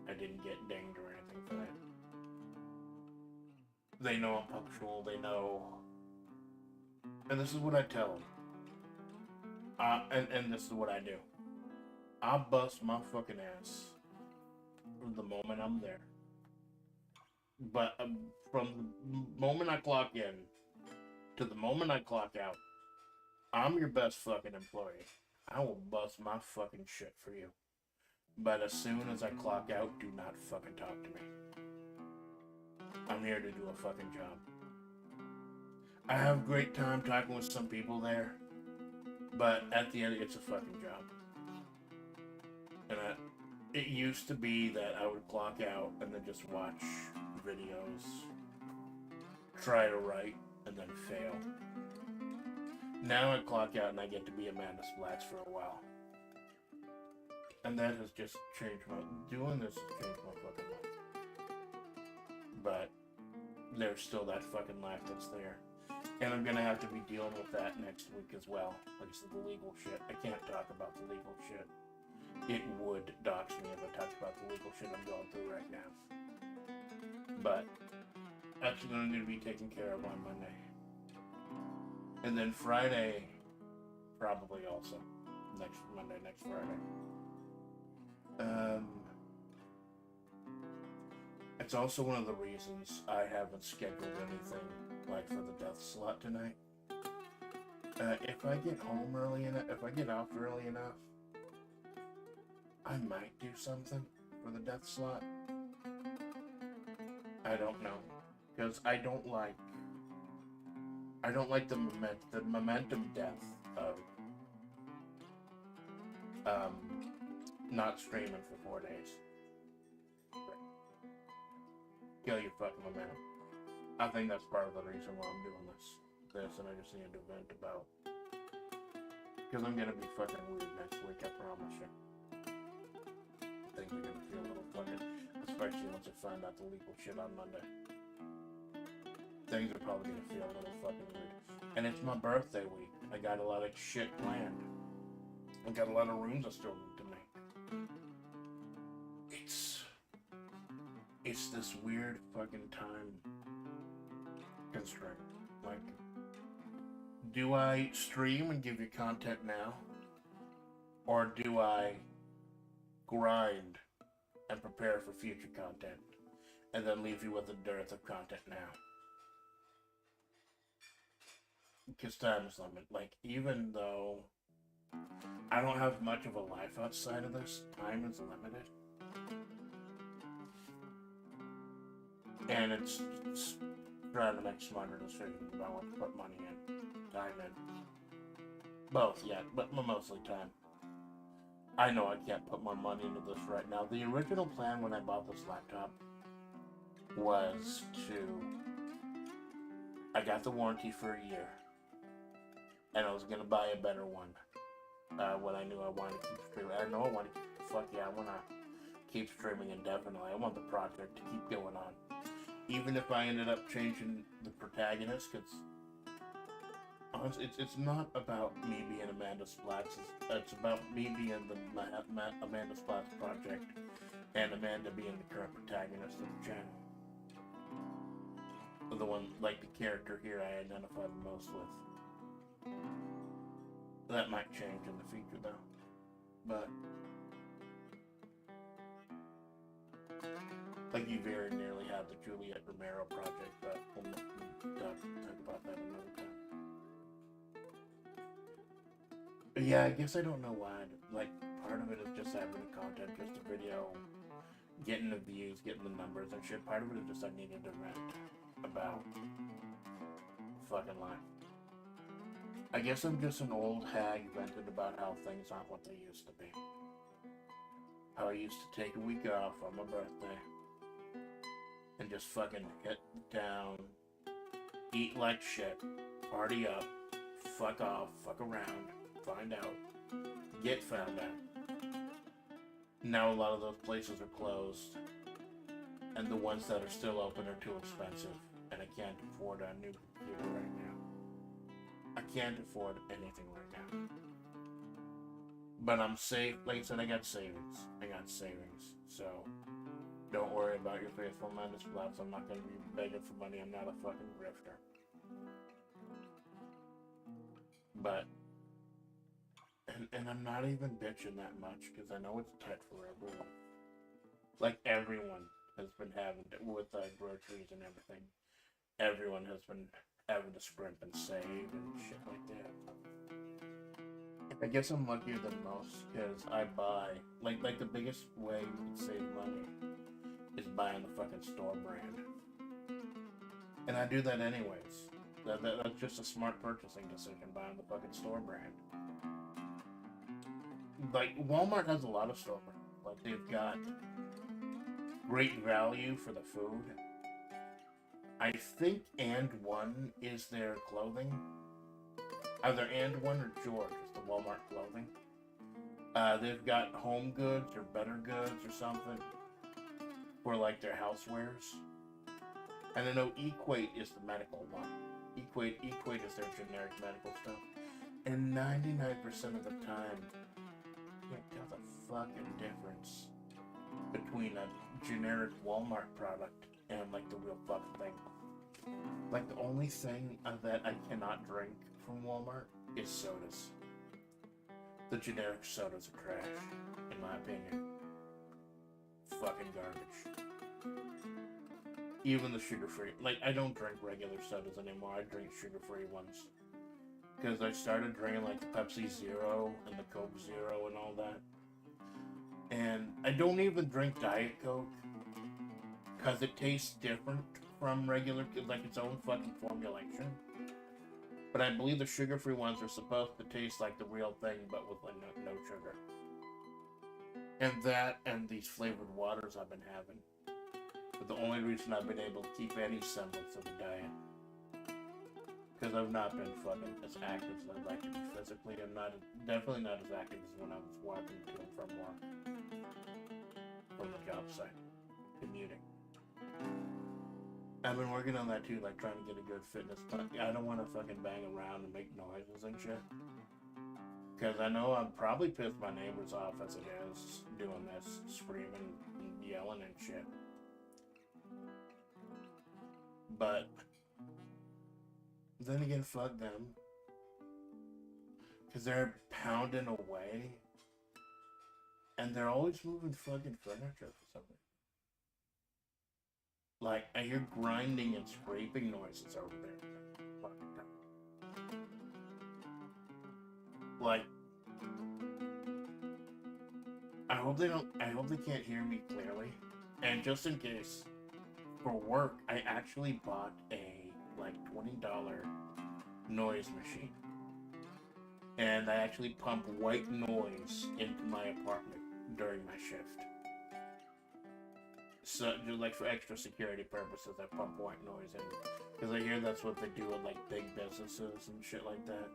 I didn't get dinged or anything for that. They know I'm punctual. They know. And this is what I tell them. And this is what I do. I bust my fucking ass from the moment I'm there. But from the moment I clock in to the moment I clock out, I'm your best fucking employee. I will bust my fucking shit for you. But as soon as I clock out, do not fucking talk to me. I'm here to do a fucking job. I have a great time talking with some people there, but at the end, it's a fucking job. And it used to be that I would clock out and then just watch videos, try to write, and then fail. Now I clock out and I get to be Amanda Splatts for a while. And that has just changed doing this has changed my fucking life. But there's still that fucking life that's there. And I'm gonna have to be dealing with that next week as well. Like I said, the legal shit. I can't talk about the legal shit. It would dox me if I talked about the legal shit I'm going through right now. But that's going to be taken care of on Monday. And then Friday, probably also. Next Friday. It's also one of the reasons I haven't scheduled anything, like, for the death slot tonight. If I get home early enough, if I get off early enough, I might do something for the death slot. I don't know. Because I don't like the momentum death of not streaming for 4 days. Kill your fucking momentum. I think that's part of the reason why I'm doing this, and I just need to vent about. Because I'm gonna be fucking weird next week, I promise you. Things are gonna feel a little fucking, especially once I find out the legal shit on Monday. Things are probably gonna feel a little fucking weird. And it's my birthday week. I got a lot of shit planned. I got a lot of rooms I still need to make. It's this weird fucking time constraint. Like, do I stream and give you content now? Or do I grind and prepare for future content? and then leave you with a dearth of content now. Because time is limited. Like, even though I don't have much of a life outside of this, time is limited. And it's trying to make smarter decisions about what to put money in, time in. Both, yeah, but mostly time. I know I can't put my money into this right now. The original plan when I bought this laptop was I got the warranty for a year, and I was gonna buy a better one when I knew I wanted to keep streaming. I know I want to, fuck yeah, I want to keep streaming indefinitely. I want the project to keep going on. Even if I ended up changing the protagonist, because honestly, it's not about me being Amanda Splatts. It's about me being the Amanda Splatts project, and Amanda being the current protagonist of the channel. The one, like the character here I identify the most with. That might change in the future though. But like you very nearly have the Juliet Romero project, but we'll talk about that another time. But yeah, I guess I don't know why. Like, part of it is just having the content, just a video, getting the views, getting the numbers and shit. Part of it is just I needed to rant about fucking life. I guess I'm just an old hag vented about how things aren't what they used to be. How I used to take a week off on my birthday and just fucking hit the town, eat like shit, party up, fuck off, fuck around, find out, get found out. Now a lot of those places are closed, and the ones that are still open are too expensive, and I can't afford a new computer right now. I can't afford anything right now. But I'm safe. Like I said, I got savings. So don't worry about your faithful Amanda Splatts. I'm not going to be begging for money. I'm not a fucking grifter. But, and I'm not even bitching that much, because I know it's tight for everyone. Like, everyone has been having, with groceries and everything, everyone has been having to sprint and save and shit like that. I guess I'm luckier than most, because I buy, like the biggest way you can save money is buying the fucking store brand. And I do that anyways. That's just a smart purchasing decision, buying the fucking store brand. Like, Walmart has a lot of store brand. Like, they've got great value for the food. I think And One is their clothing. Either And One or George is the Walmart clothing. They've got Home Goods or Better Goods or something for like their housewares. And I know Equate is the medical one. Equate is their generic medical stuff. And 99% of the time, you can't tell the fucking difference between a generic Walmart product and like the real fucking thing. Like, the only thing that I cannot drink from Walmart is sodas. The generic sodas are trash, in my opinion. Fucking garbage. Even the sugar-free. Like, I don't drink regular sodas anymore. I drink sugar-free ones. Because I started drinking, like, the Pepsi Zero and the Coke Zero and all that. And I don't even drink Diet Coke. Because it tastes different from regular, like its own fucking formulation. But I believe the sugar-free ones are supposed to taste like the real thing, but with like no sugar. And that, and these flavored waters I've been having. But the only reason I've been able to keep any semblance of a diet. Because I've not been fucking as active as I'd like to be physically. I'm definitely not as active as when I was walking to and from work. From the job site. Commuting. I've been working on that too, like trying to get a good fitness plan. I don't want to fucking bang around and make noises and shit. Because I know I'd probably piss my neighbors off as it is, doing this, screaming and yelling and shit. But then again, fuck them. Because they're pounding away. And they're always moving fucking furniture for something. Like, I hear grinding and scraping noises over there. Like, I hope they can't hear me clearly. And just in case, for work, I actually bought a, like, $20 noise machine. And I actually pump white noise into my apartment during my shift. So, just like for extra security purposes, I pump white noise in. Because I hear that's what they do at, like, big businesses and shit like that.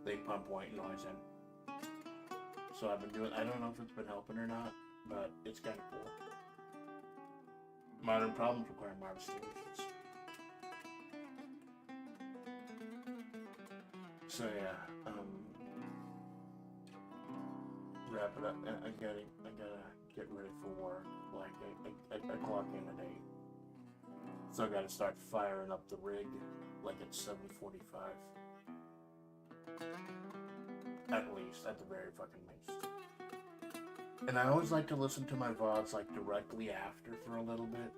They pump white noise in. So I've been doing, I don't know if it's been helping or not, but it's kind of cool. Modern problems require modern solutions. So yeah, wrap it up. I gotta get ready for work. Like I clock in at 8, so I gotta start firing up the rig like at 7:45. At least, at the very fucking least. And I always like to listen to my VODs like directly after for a little bit,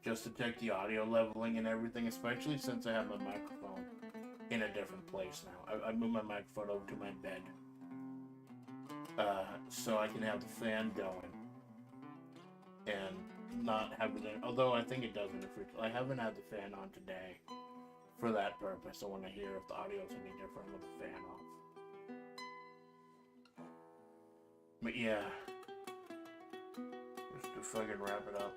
just to check the audio leveling and everything, especially since I have my microphone in a different place now. I moved my microphone over to my bed, so I can have the fan going and not have it in, although I think it does interfere. I haven't had the fan on today for that purpose. I want to hear if the audio is any different with the fan off. But yeah, just to fucking wrap it up.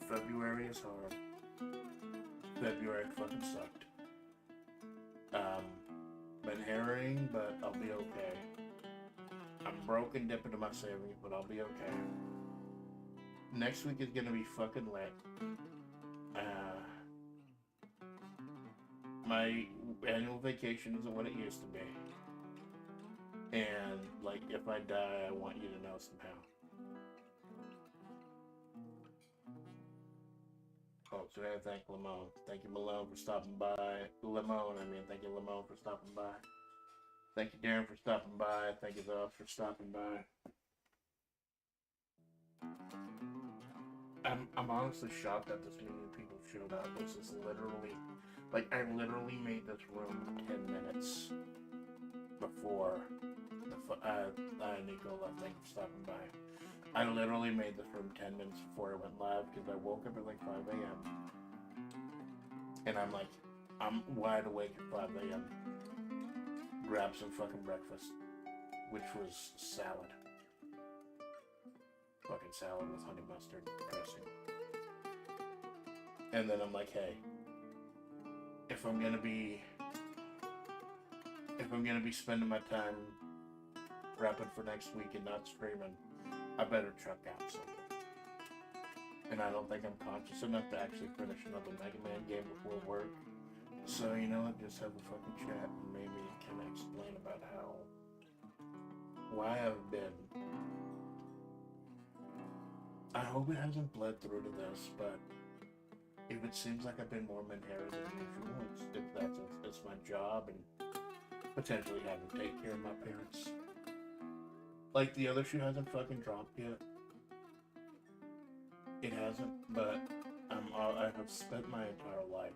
February is hard. February fucking sucked. Been herring, but I'll be okay. I'm broke and dipping into my savings, but I'll be okay. Next week is gonna be fucking lit. My annual vacation isn't what it used to be. And, like, if I die, I want you to know somehow. Oh, today I thank Limon. Thank you, Malone, for stopping by. Thank you, Limon, for stopping by. Thank you, Darren, for stopping by. Thank you, Zoss, for stopping by. I'm honestly shocked that this many people showed up. This is literally, like, I literally made this room 10 minutes before Nico left. Thank you for stopping by. I literally made this room 10 minutes before it went live because I woke up at like 5 a.m. And I'm wide awake at 5 a.m. Grabbed some fucking breakfast, which was salad. Fucking salad with honey mustard dressing. And then I'm like, hey, if I'm gonna be spending my time prepping for next week and not streaming, I better chuck out something. And I don't think I'm conscious enough to actually finish another Mega Man game before work. So, you know what, just have a fucking chat and maybe can explain about why I've been. I hope it hasn't bled through to this, but if it seems like I've been more menhera than usual, it's my job and potentially having to take care of my parents. Like, the other shoe hasn't fucking dropped yet. It hasn't, but I have spent my entire life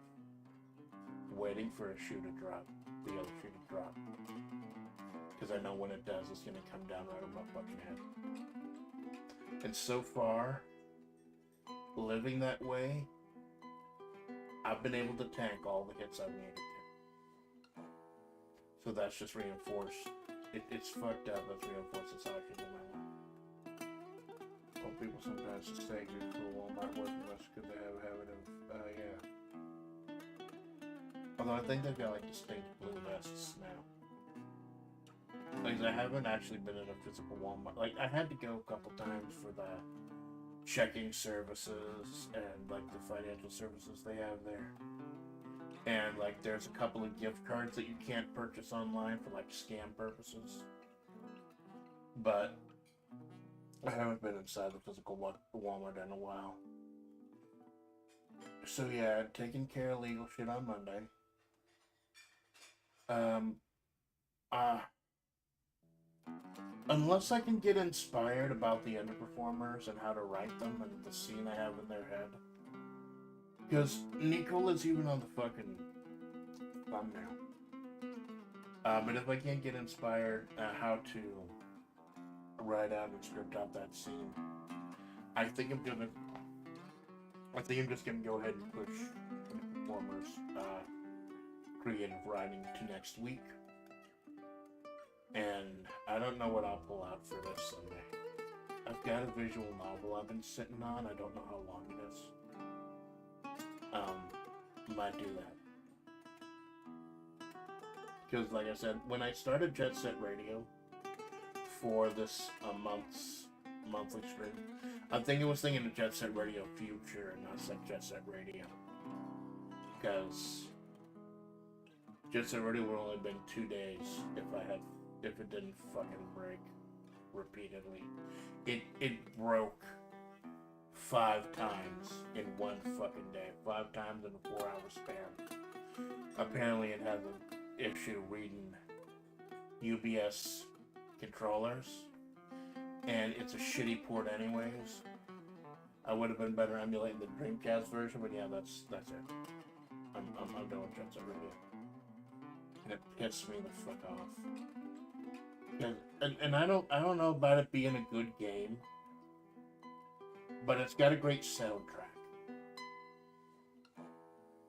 waiting for a shoe to drop, the other shoe to drop. Because I know when it does, it's going to come down right on my fucking head. And so far, living that way, I've been able to tank all the hits I've needed to. So that's just reinforced. It's fucked up. That's reinforced society in my life. Well, people sometimes mistake it for Walmart working less because they have a habit of, yeah. Although I think they've got like distinct blue vests now. Like, I haven't actually been in a physical Walmart. Like, I had to go a couple times for the checking services and like the financial services they have there. And like, there's a couple of gift cards that you can't purchase online for like scam purposes. But I haven't been inside the physical Walmart in a while. So yeah, taking care of legal shit on Monday. Unless I can get inspired about the underperformers and how to write them and the scene I have in their head, Because Nicola's even on the fucking thumbnail. But if I can't get inspired how to write out and script out that scene, I think I'm just gonna go ahead and push the performers' creative writing to next week. And I don't know what I'll pull out for this Sunday. I've got a visual novel I've been sitting on. I don't know how long it is. Might do that. Because, like I said, when I started Jet Set Radio for this monthly stream, I was thinking of Jet Set Radio Future and not Jet Set Radio. Because Jet Set Radio would only been 2 days if it didn't fucking break repeatedly. It broke 5 times in one fucking day. 5 times in a 4-hour span. Apparently it has an issue reading UBS controllers, and it's a shitty port anyways. I would have been better emulating the Dreamcast version, but yeah, that's it. I'm done with Jet Set Radio. And it pissed me the fuck off. And I don't know about it being a good game, but it's got a great soundtrack.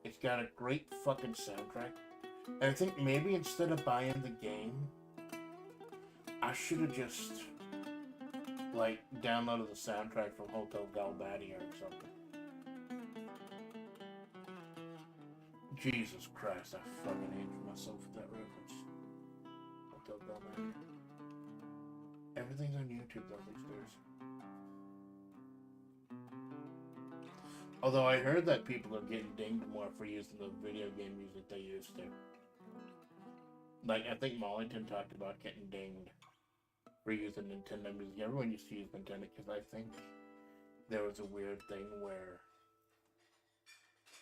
It's got a great fucking soundtrack. And I think maybe instead of buying the game, I should have just, like, downloaded the soundtrack from Hotel Galbadia or something. Jesus Christ, I fucking hated myself with that reference. Hotel Galbadia. Everything's on YouTube though these days. Although I heard that people are getting dinged more for using the video game music they used to. Like, I think Mollington talked about getting dinged for using Nintendo music. Everyone used to use Nintendo because I think there was a weird thing where,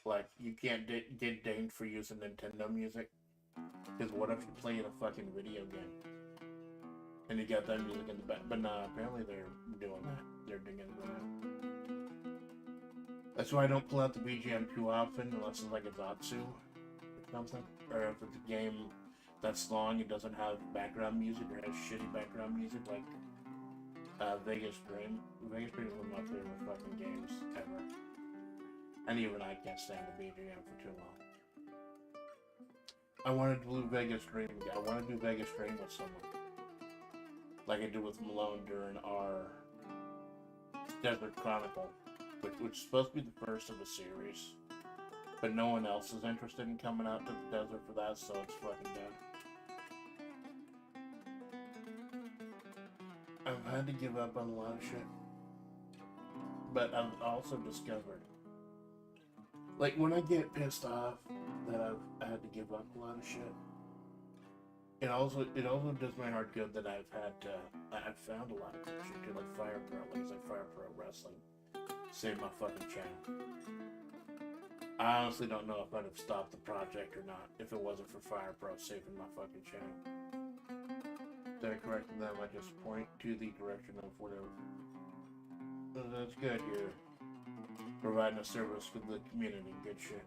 like, you can't get dinged for using Nintendo music. Because what if you play in a fucking video game? And you got that music in the back. But nah, apparently they're doing that. They're dinging that. That's why I don't pull out the BGM too often unless it's like a zatsu or something. Or if it's a game that's long and doesn't have background music or has shitty background music like Vegas Dream. Vegas Dream is one of my favorite fucking games ever. And even I can't stand the BGM for too long. I want to do Vegas Dream. I want to do Vegas Dream with someone. Like I did with Malone during our Desert Chronicle, which is supposed to be the first of a series. But no one else is interested in coming out to the desert for that, so it's fucking dead. I've had to give up on a lot of shit. But I've also discovered, like, when I get pissed off that I had to give up a lot of shit, it also does my heart good that I've found a lot of good shit too, like Fire Pro, like Fire Pro Wrestling saved my fucking channel. I honestly don't know if I'd have stopped the project or not if it wasn't for Fire Pro saving my fucking channel. Instead of correcting them, I just point to the direction of whatever. That's good, you're providing a service for the community, good shit.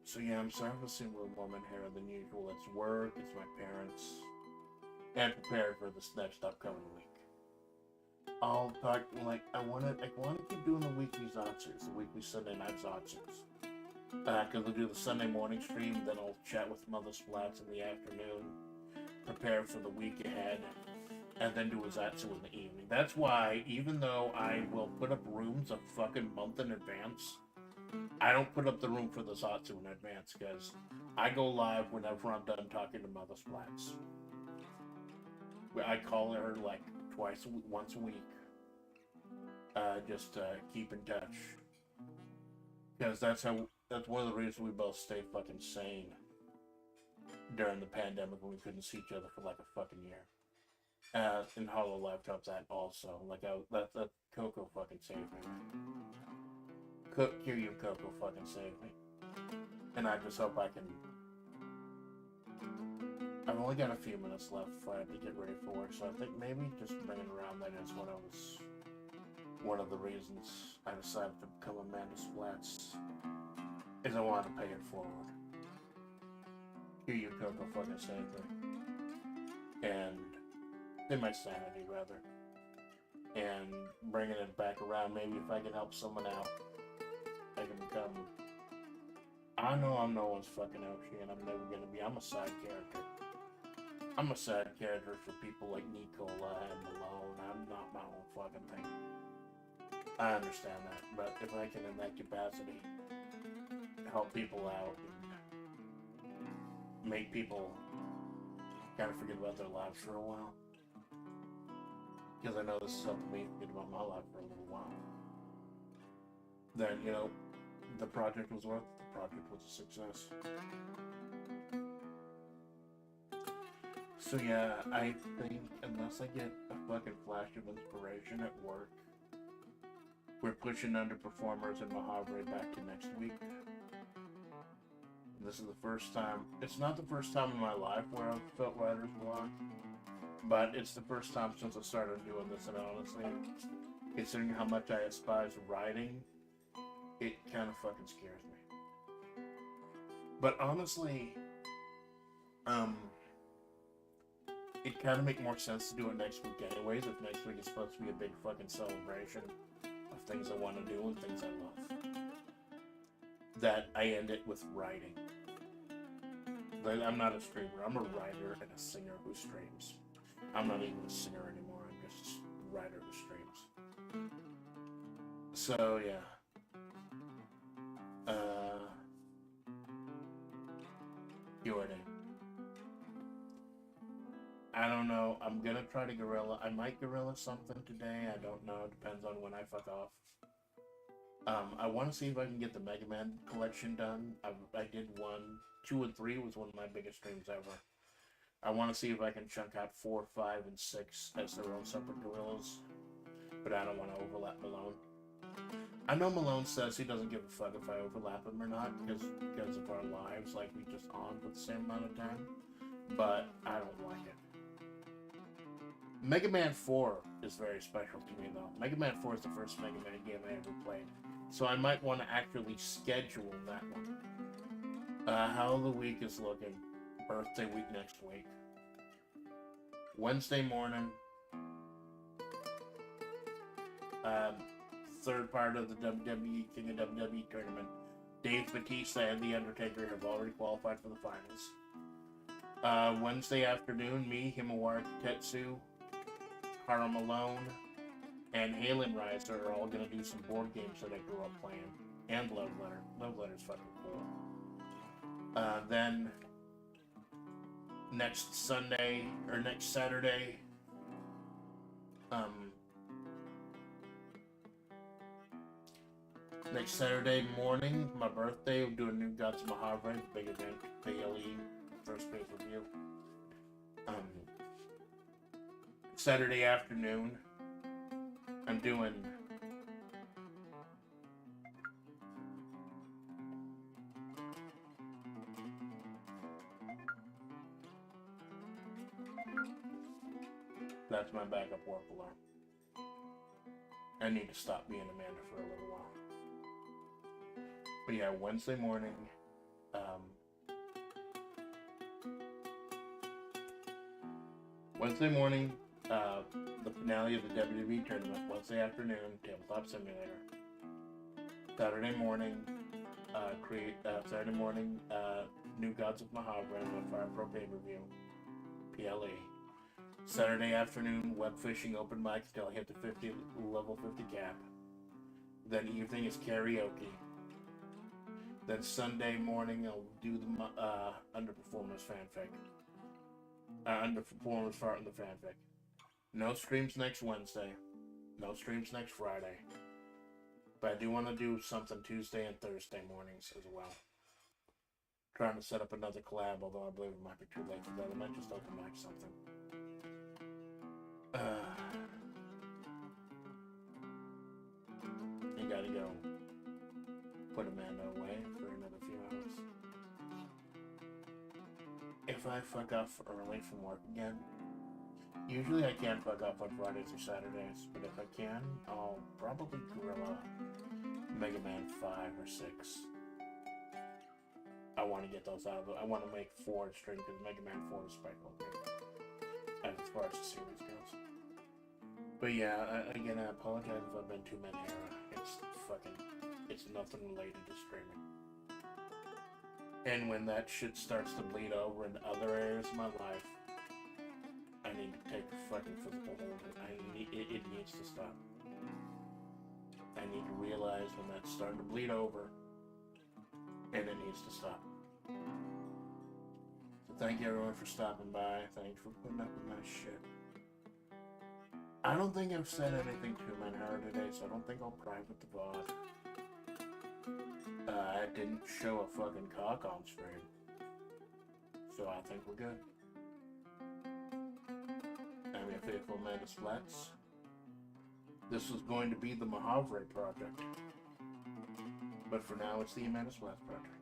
So yeah, I'm sorry for seeing a little more menhera than usual. It's work, it's my parents, and prepared for this next upcoming week. I'll talk, like, I wanna keep doing the weekly zatsus, the weekly Sunday night zatsus. Cause I'll do the Sunday morning stream, then I'll chat with Amanda Splatts in the afternoon, prepare for the week ahead, and then do a zatsu in the evening. That's why, even though I will put up rooms a fucking month in advance, I don't put up the room for the zatsu in advance, because I go live whenever I'm done talking to Amanda Splatts. I call her like once a week, just to keep in touch. Because that's one of the reasons we both stayed fucking sane during the pandemic when we couldn't see each other for like a fucking year. And Hollow Laptops that also. Like, that Coco fucking saved me. Kiryu Coco fucking saved me. And I just hope I can... I've only got a few minutes left before I have to get ready for work, so I think maybe just bringing around that is what I was one of the reasons I decided to become Amanda Splatts is I wanted to pay it forward. Here you go fucking say anything. And in my sanity, rather. And bringing it back around, maybe if I can help someone out, I can become... I know I'm no one's fucking oshie, and I'm never gonna be. I'm a side character. I'm a side character for people like Nicola and Malone. I'm not my own fucking thing. I understand that, but if I can, in that capacity, help people out and make people kind of forget about their lives for a while, because I know this is helping me forget about my life for a little while, then, you know, the project was worth it. The project was a success. So yeah, I think unless I get a fucking flash of inspiration at work, we're pushing underperformers in Mojave back to next week. This is the first time, it's not the first time in my life where I've felt writer's block, but it's the first time since I started doing this, and honestly, considering how much I despise writing, it kind of fucking scares me. But honestly, it kind of make more sense to do it next week anyways, if next week is supposed to be a big fucking celebration of things I want to do and things I love. That I end it with writing. I'm not a streamer, I'm a writer and a singer who streams. I'm not even a singer anymore, I'm just a writer who streams. So yeah. Q&A. I don't know. I'm gonna try to guerilla. I might guerilla something today. I don't know. It depends on when I fuck off. I want to see if I can get the Mega Man collection done. I did 1, 2, and 3 was one of my biggest streams ever. I want to see if I can chunk out 4, 5, and 6 as their own separate gorillas. But I don't want to overlap Malone. I know Malone says he doesn't give a fuck if I overlap him or not because of our lives, like we just on for the same amount of time. But I don't like it. Mega Man 4 is very special to me, though. Mega Man 4 is the first Mega Man game I ever played. So I might want to actually schedule that one. How the week is looking. Birthday week next week. Wednesday morning. Third part of the WWE King of WWE tournament. Dave Bautista and The Undertaker have already qualified for the finals. Wednesday afternoon, me, Himawari Tetsu, Hara Malone, and Halen Riser are all going to do some board games that I grew up playing. And Love Letter. Love Letter's fucking cool. Then, next Saturday, next Saturday morning, my birthday, we'll do a new Gods of Mojave, big event, PLE, first pay-per-view. Saturday afternoon, I'm doing that's my backup work alarm. I need to stop being Amanda for a little while. But yeah, Wednesday morning, the finale of the WWE tournament. Wednesday afternoon, Tabletop Simulator. Saturday morning, New Gods of Mojave, my Fire Pro pay-per-view, PLE. Saturday afternoon, web fishing open mic until I hit the level 50 cap. Then evening is karaoke. Then Sunday morning, I'll do the underperformers fanfic. Underperformers part in the fanfic. No streams next Wednesday. No streams next Friday. But I do want to do something Tuesday and Thursday mornings as well. Trying to set up another collab, although I believe it might be too late for that. I might just open mic something. You gotta go put Amanda away for another few hours. If I fuck off early from work again, Usually I can't fuck up on Fridays or Saturdays, but if I can, I'll probably Guerilla Mega Man 5 or 6. I want to get those out of it. I want to make 4 stream because Mega Man 4 is quite okay. As far as the series goes. But yeah, again, I apologize if I've been too menhera. It's nothing related to streaming. And when that shit starts to bleed over into other areas of my life, I need to take a fucking physical hold of it. It needs to stop. I need to realize when that's starting to bleed over, and it needs to stop. So thank you everyone for stopping by. Thanks for putting up with my shit. I don't think I've said anything too menhera today, so I don't think I'll private the VOD. I didn't show a fucking cock on stream, so I think we're good. I'm your faithful Amanda Splatts. This was going to be the Mahavre project, but for now it's the Amanda Splatts project.